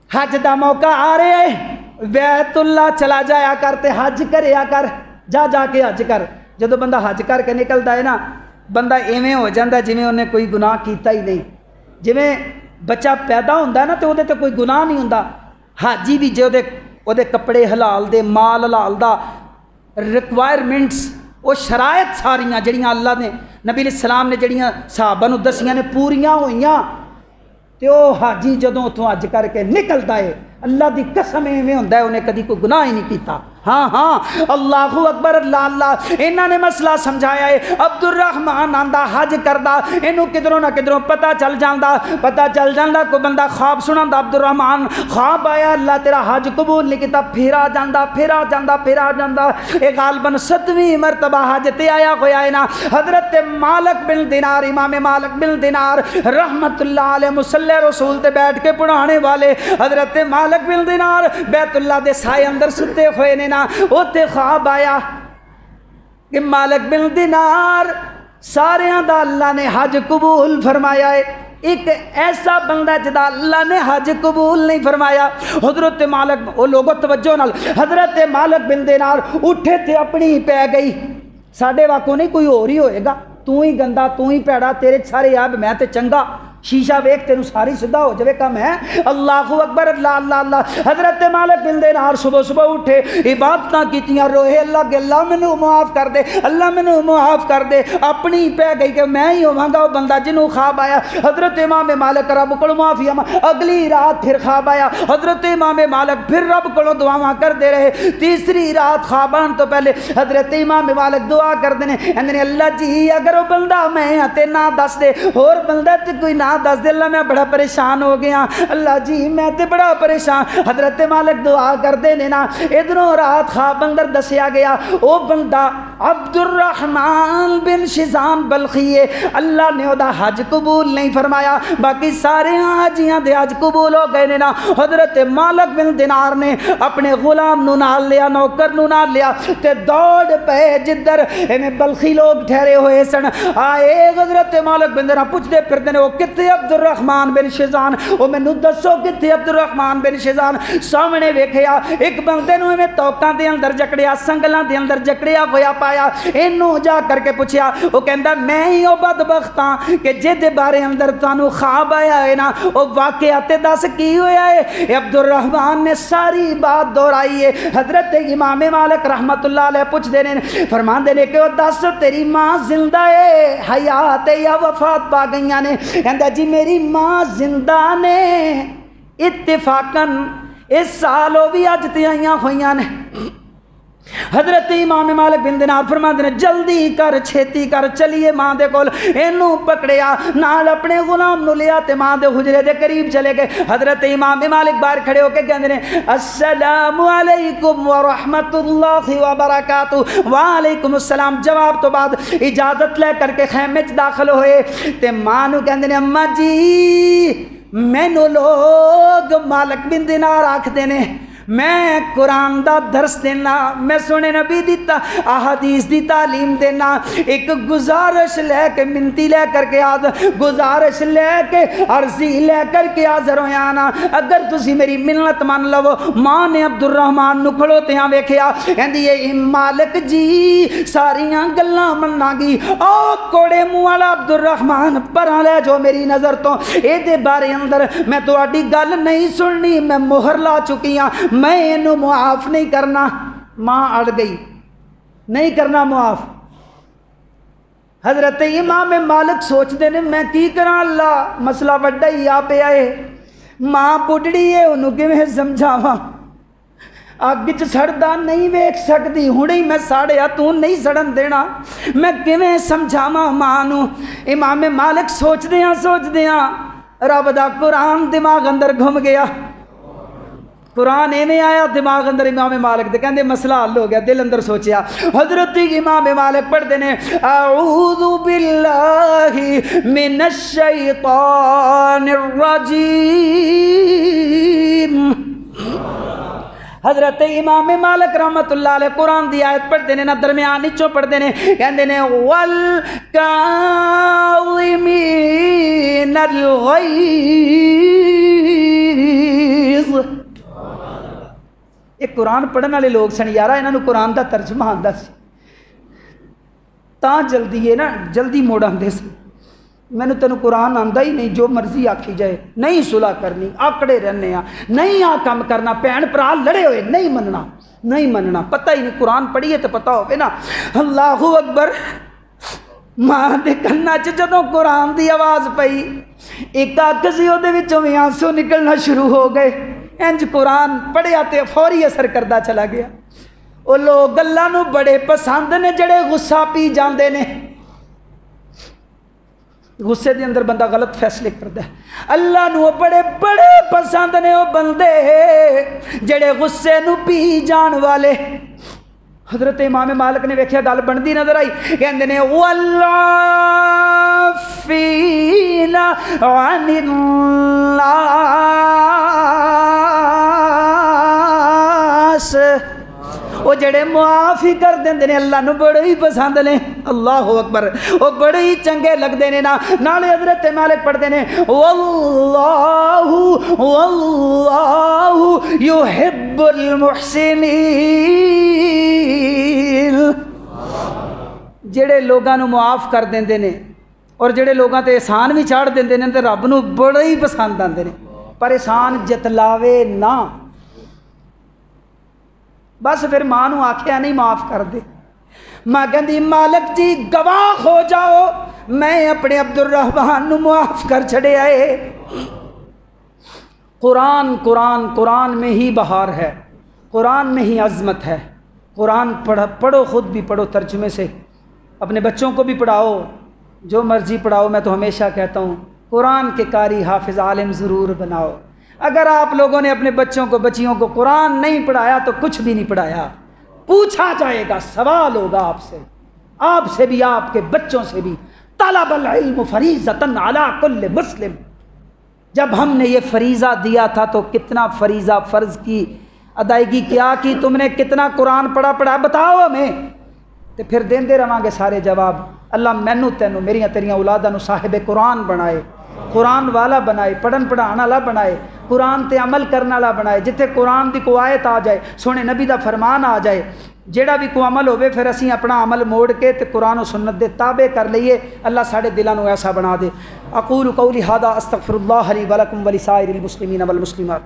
حج دا موقع آ رہا ہے، بیت اللہ چلا جایا کر تے حج کریا کر، جا جا کے حج کر۔ جدو بندہ حج کر کے نکلتا ہے نا، بندہ ایویں ہو جاتا ہے جویں انہیں کوئی گناہ کیتا ہی نہیں۔ جویں بچہ پیدا ہوتا ہے نا تو وہ تے کوئی گناہ نہیں ہوتا، حاجی بھی جو دے کپڑے حلال دے، مال حلال دا، ریکوائرمنٹس وہ شرائط ساریاں جڑیاں اللہ نے نبی علیہ السلام نے جڑیاں صحابہ نو دسیاں نے پوریاں ہوئیاں، تے وہ حاجی جدوں اتوں حج کر کے نکلتا ہے اللہ دی قسم ایویں ہوندا ہے انہیں کدی کوئی گناہ ہی نہیں کیتا۔ ہاں ہاں اللہ اکبر اللہ اللہ، انہاں نے مسئلہ سمجھایا ہے۔ عبد الرحمن آندا حج کردا، اینوں کدھروں نہ کدھروں پتہ چل جاندا کوئی بندہ خواب سناندا، عبد الرحمن خواب آیا اللہ تیرا حج قبول نہیں کیتا، پھرا جاندا، اے غالباً 7ویں مرتبہ حج تے آیا ہویا ہے نا۔ حضرت مالک بن دینار، امام مالک بن دینار رحمت اللہ علیہ مصلی رسول تے بیٹھ کے پڑھانے والے، حضرت مالک بن دینار بیت اللہ دے سائے اندر ستے ہوئے نے نا، اوتے خواب آیا کہ مالک بن دینار ساریاں دا اللہ نے حج قبول فرمایا ہے، ایک ایسا بندہ جدا اللہ نے حج قبول نہیں فرمایا۔ حضرت مالک وہ لوگوں توجہ نال، حضرت مالک بن دینار اٹھے تے اپنی پہ گئی، ساڈے واقعوں نہیں کوئی اور ہی ہوئے گا، تو ہی گندا، تو ہی پیڑا، تیرے سارے عیب، میں تے چنگا، شیشہ ویکھ تینوں ساری سدھا ہو جائے کم ہے۔ اللہ اکبر اللہ اللہ اللہ۔ حضرت مالک بن دینار صبح صبح اٹھے، عبادتاں کیتیاں، روئے اللہ کے اللہ مینوں معاف کر دے، اللہ مینوں معاف کر دے، اپنی پہ گئی کہ میں ہی ہوواں گا وہ بندہ جنوں خواب آیا۔ حضرت امام مالک رب کو معافی، اگلی رات پھر خواب آیا، حضرت امام مالک پھر رب کو دعاواں کرتے رہے۔ تیسری رات خواب آن تو پہلے حضرت امام مالک دعا کرتے ہیں اللہ جی اگر وہ بندہ میں تے نہ دس دے، اور بندہ تے کوئی نہ دس دے، اللہ میں بڑا پریشان ہو گیا، اللہ جی میں تے بڑا پریشان۔ حضرت مالک دعا کر دے نا، ادھروں رات خواب اندر دسیا گیا او بندہ عبد الرحمن بن شیزان بلخی ہے، اللہ نے او دا حج قبول نہیں فرمایا، باقی سارے حاجیاں دے حج قبول ہو گئے نا۔ حضرت مالک بن دینار نے اپنے غلام نو نال لیا، نوکر نو نال لیا تے دوڑ پے جدھر بلخی لوگ ٹھہرے ہوئے سن، آئے حضرت مالک بن دینار پوچھتے پھرتے نے وہ کتے عبد الرحمن بن شیزان، وہ مینوں دسو کتے عبد الرحمن بن شیزان؟ سامنے ویکھیا ایک بندے نوں ایویں توکاں دے اندر جکڑیا، سنگلاں دے اندر جکڑیا ہویا پایا، اینوں جا کر کے پوچھیا، وہ کہندا میں ہی او بدبخت ہاں کہ جے بارے اندر تانوں خواب آیا ہے نا، او واقعہ تے دس کی ہویا ہے؟ عبد الرحمن نے ساری بات دہرائی ہے۔ حضرت امام مالک رحمت اللہ علیہ پوچھدے نے، فرماندے نے کہ او دس تیری ماں زندہ ہے، حیات ہے یا وفات پا گئیاں نے؟ کہندا جی میری ماں زندہ نے، اتفاقاً اس سال وہ بھی اج تے آئیاں ہوئیاں نے۔ حضرت امام مالک بن دینار فرماندے نے جلدی کر، چھیتی کر، چلیے ماں دے کول، اینوں پکڑیا نال اپنے غلام نو لیا تے ماں دے حجرے دے قریب چلے گئے۔ حضرت امام مالک باہر کھڑے ہو کے کہندے نے السلام علیکم ورحمت اللہ وبرکاتہ، وعلیکم السلام جواب تو بعد اجازت لے کر کے خیمے چ داخل ہوئے تے ماں نو کہندے نے اما جی مینوں لوگ مالک بن دینار آکھدے نے، میں قرآن دا درس دینا، میں سونے نبی دی احادیث دی تعلیم دینا، ایک گزارش لے کے منتی لے کر کے گزارش لے کے عرضی لے کر کے حاضر ہویا نا، اگر تسی میری منت مان لو۔ ماں نے عبد الرحمن نو کھڑوتے ہاں ویکھیا، کہندی اے مالک جی ساریاں گلاں مننا گی، او کوڑے منہ والا عبد الرحمن پراں لے جو میری نظر تو، اے دے بارے اندر میں تہاڈی گل نہیں سننی، میں مہر لا چکی ہاں، میں انہوں معاف نہیں کرنا۔ ماں اڑ گئی، نہیں کرنا معاف۔ حضرت امام مالک سوچ دے نے میں کی کراں، اللہ مسئلہ وڈا ہی آ پیا ہے، ماں بڈڑی ہے انہوں کیویں سمجھاواں۔ اگ چ سڑدا نہیں ویکھ سکدی، ہنے ہی میں ساڑیا تو نہیں سڑن دینا، میں کیویں سمجھاواں ماں نوں۔ امام مالک سوچدیاں رب دا قرآن دماغ اندر گھم گیا، قرآن ایویں آیا دماغ اندر امام مالک دے، کہندے مسئلہ حل ہو گیا، دل اندر سوچیا۔ حضرت امام مالک پڑھتے ہیں اعوذ باللہ من الشیطان الرجیم۔ حضرت امام مالک رحمت اللہ علیہ قرآن دی آیت پڑھتے ہیں نا، درمیان نچوں پڑھتے ہیں، کہندے نے والکاظمین الغیظ۔ ایک قرآن پڑھن والے لوگ سن یارا، انہاں نوں قرآن دا ترجمہ آندا سی، تاں جلدی ہے نا، جلدی موڑ آندے سن۔ مینوں تینوں قرآن آندا ہی نہیں، جو مرضی آکھی جائے، نہیں صلح کرنی، آکڑے رہنے ہاں، نہیں آ کام کرنا، بھین بھرا لڑے ہوئے نہیں مننا، پتہ ہی نہیں، قرآن پڑھیے تو پتہ ہوئے نا۔ اللہ اکبر۔ ماں دے کنا چ جدوں قرآن دی آواز پئی، ایک اک سی اودے وچوں وی آنسو نکلنا شروع ہو گئے، انج قرآن پڑھیا تے فوری اثر کردا چلا گیا۔ وہ لوگ گلاں نوں بڑے پسند نے جڑے غصہ پی جاندے نے، غصے دے اندر بندہ غلط فیصلے کردا ہے۔ اللہ نو بڑے بڑے پسند نے وہ بندے جڑے غصے نو پی جان والے۔ حضرت امام مالک نے ویکھیا گل بندی نظر آئی، کہندے نے والعافین عن الناس، وہ جڑے معاف ہی کر دیندے نے، اللہ نو بڑے ہی پسند نے۔ اللہ اکبر، وہ بڑے ہی چنگے لگدے نے نا۔ نالے حضرت مالک پڑھتے ہیں واللہ یحب المحسنین، جڑے لوگاں نو معاف کر دیندے نے اور جڑے لوگاں تے احسان بھی چاڑھ دیندے نے تے رب نو بڑے ہی پسند آندے نے، پر احسان جتلاوے نہ، بس پھر ماں نو آکھیا نہیں معاف کر دے، ماں کہندی مالک جی گواہ ہو جاؤ میں اپنے عبد الرحمن نو معاف کر چھڑے آئے۔ قرآن میں ہی بہار ہے، قرآن میں ہی عظمت ہے۔ قرآن پڑھو، خود بھی پڑھو ترجمے سے، اپنے بچوں کو بھی پڑھاؤ، جو مرضی پڑھاؤ۔ میں تو ہمیشہ کہتا ہوں قرآن کے قاری حافظ عالم ضرور بناؤ۔ اگر آپ لوگوں نے اپنے بچوں کو بچیوں کو قرآن نہیں پڑھایا تو کچھ بھی نہیں پڑھایا، پوچھا جائے گا، سوال ہوگا آپ سے بھی، آپ کے بچوں سے بھی۔ طلب العلم فریضۃ علی کل مسلم، جب ہم نے یہ فریضہ دیا تھا تو کتنا فریضہ فرض کی ادائیگی کیا کی تم نے، کتنا قرآن پڑھا بتاؤ ہمیں، تو پھر دیندے رہاں گے سارے جواب۔ اللہ مینوں تینوں میریاں تیریاں اولاداں نوں صاحب قرآن بنائے، قرآن والا بنائے، پڑھن پڑھان والا بنائے، قرآن تے عمل کرنے والا بنائے۔ جتھے قرآن دی کو آیت آ جائے، سونے نبی دا فرمان آ جائے، جیڑا بھی کو عمل ہوئے پھر اسی اپنا عمل موڑ کے تے قرآن و سنت دے تابع کر لئیے۔ اللہ ساڑھے دلوں نو ایسا بنا دے۔ اقول قولی ھذا استغفر اللہ لی ولکم ولسائر المسلمین والمسلمات۔